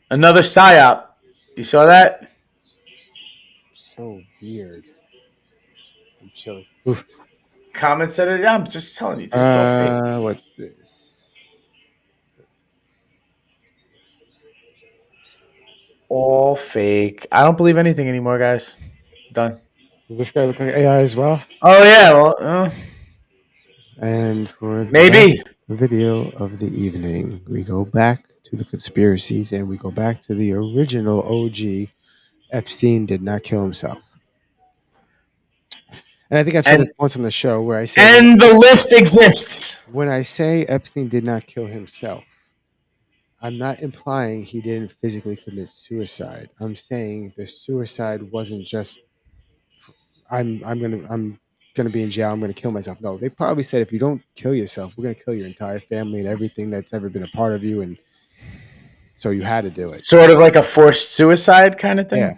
Another psyop. You saw that? So weird. I'm chilling. Comment said it. Yeah, I'm just telling you. Dude, it's all fake. What's this? All fake. I don't believe anything anymore, guys. Done. Does this guy look like AI as well? Oh yeah. Well, and for the maybe last video of the evening, we go back to the conspiracies and we go back to the original OG. Epstein did not kill himself. And I think I've said this once on the show where I said, and the list exists. When I say Epstein did not kill himself, I'm not implying he didn't physically commit suicide. I'm saying the suicide wasn't just I'm gonna be in jail. I'm gonna kill myself. No, they probably said if you don't kill yourself, we're gonna kill your entire family and everything that's ever been a part of you, and so you had to do it. Sort of like a forced suicide kind of thing. Yeah.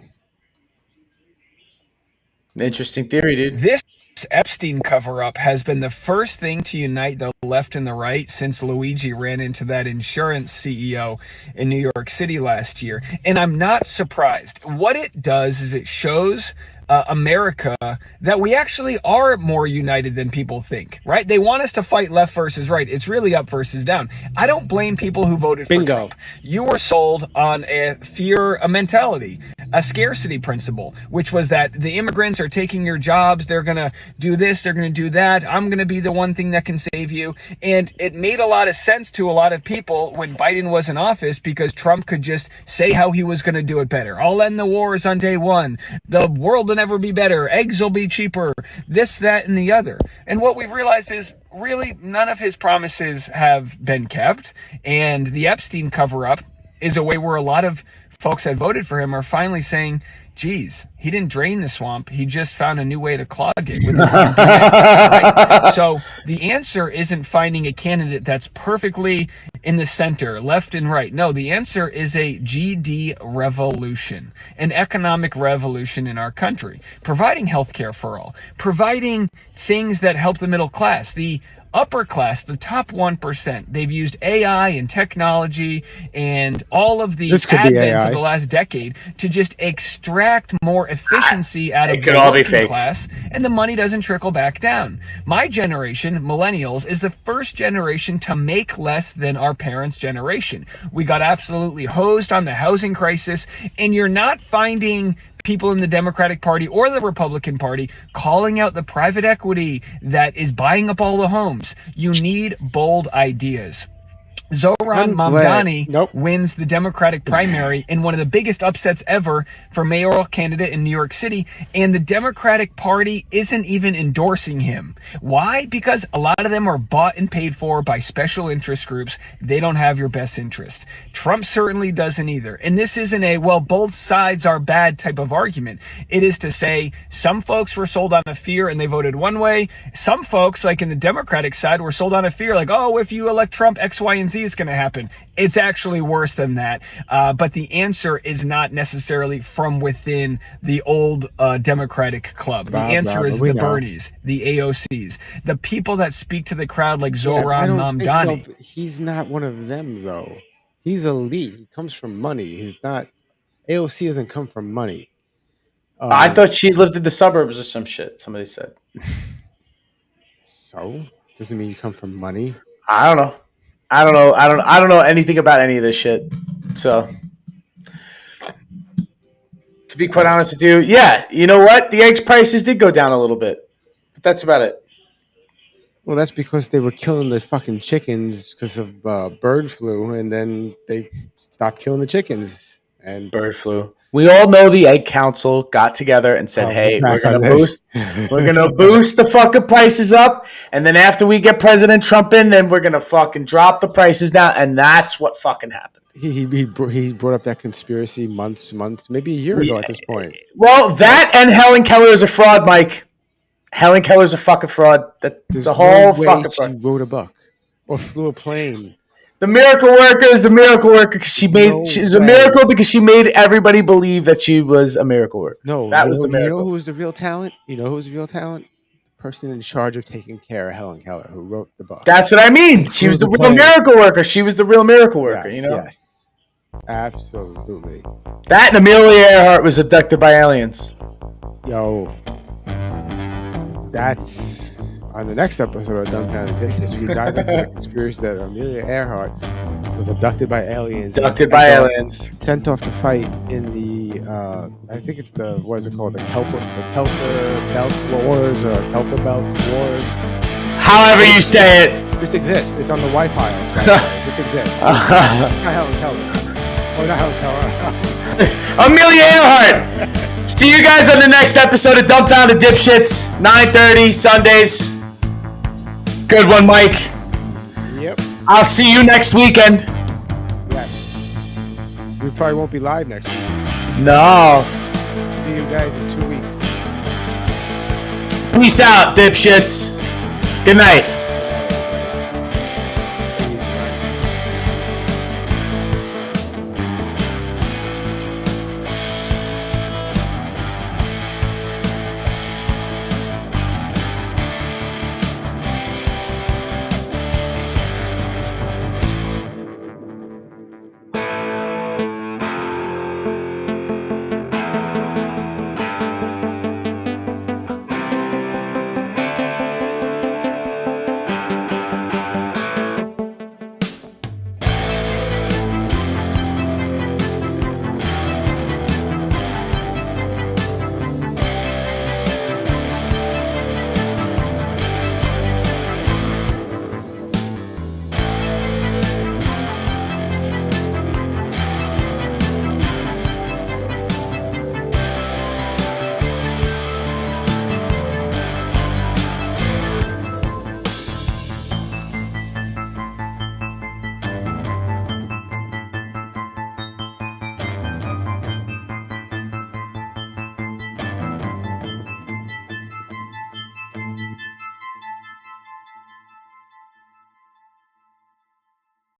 Interesting theory, dude. This Epstein cover-up has been the first thing to unite the left and the right since Luigi ran into that insurance CEO in New York City last year. And I'm not surprised. What it does is it shows America that we actually are more united than people think, right? They want us to fight left versus right. It's really up versus down. I don't blame people who voted for Trump. You were sold on a fear mentality, a scarcity principle, which was that the immigrants are taking your jobs. They're going to do this. They're going to do that. I'm going to be the one thing that can save you. And it made a lot of sense to a lot of people when Biden was in office because Trump could just say how he was going to do it better. I'll end the wars on day one. The world will never be better. Eggs will be cheaper. This, that, and the other. And what we've realized is really none of his promises have been kept. And the Epstein cover-up is a way where a lot of folks that voted for him are finally saying, geez, he didn't drain the swamp. He just found a new way to clog it with his DNA, right? So the answer isn't finding a candidate that's perfectly in the center, left and right. No, the answer is a GD revolution, an economic revolution in our country, providing healthcare for all, providing things that help the middle class, the upper class, the top 1%. They've used AI and technology and all of the advents of the last decade to just extract more efficiency out of the working class, and the money doesn't trickle back down. My generation, millennials, is the first generation to make less than our parents' generation. We got absolutely hosed on the housing crisis, and you're not finding people in the Democratic Party or the Republican Party calling out the private equity that is buying up all the homes. You need bold ideas. Zohran Mamdani wins the Democratic primary in one of the biggest upsets ever for mayoral candidate in New York City, and the Democratic Party isn't even endorsing him. Why? Because a lot of them are bought and paid for by special interest groups. They don't have your best interest. Trump certainly doesn't either. And this isn't a, well, both sides are bad type of argument. It is to say some folks were sold on a fear and they voted one way. Some folks, like in the Democratic side, were sold on a fear like, oh, if you elect Trump, X, Y, and Z is going to happen. It's actually worse than that. But the answer is not necessarily from within the old Democratic club. The answer is the Bernies, the AOCs, the people that speak to the crowd like Zohran Mamdani. He's not one of them, though. He's elite. He comes from money. He's not. AOC doesn't come from money. I thought she lived in the suburbs or some shit. Somebody said. So doesn't mean you come from money. I don't know. I don't know anything about any of this shit. So, to be quite honest with you, yeah, you know what? The eggs prices did go down a little bit, but that's about it. Well, that's because they were killing the fucking chickens because of bird flu, and then they stopped killing the chickens. And bird flu. We all know the Egg Council got together and said, "Hey, we're gonna boost the fucking prices up, and then after we get President Trump in, then we're gonna fucking drop the prices down." And that's what fucking happened. He brought up that conspiracy months, maybe a year ago at this point. Well, that and Helen Keller is a fraud, Mike. Helen Keller's a fucking fraud. That's a whole fucking fraud. She wrote a book or flew a plane. The miracle worker is a miracle worker because she was a miracle because she made everybody believe that she was a miracle worker. No, that was the miracle. You know who was the real talent? You know who was the real talent? The person in charge of taking care of Helen Keller, who wrote the book. That's what I mean. She was the real miracle worker. She was the real miracle worker. Yes, you know. Yes. Absolutely. That and Amelia Earhart was abducted by aliens. Yo. That's on the next episode of Dumbfounded Dipshits. We dive into the conspiracy that Amelia Earhart was abducted by aliens. Sent off to fight in the, I think it's the, what is it called? The Kelper Belt Wars or Kelper Belt Wars. However you say it. This exists. It's on the Wi-Fi. This exists. Not Helen Keller. Oh, not Helen Keller. Amelia Earhart. See you guys on the next episode of Dumbfounded Dipshits, 9:30 Sundays. Good one, Mike. Yep. I'll see you next weekend. Yes. We probably won't be live next week. No. See you guys in 2 weeks. Peace out, dipshits. Good night.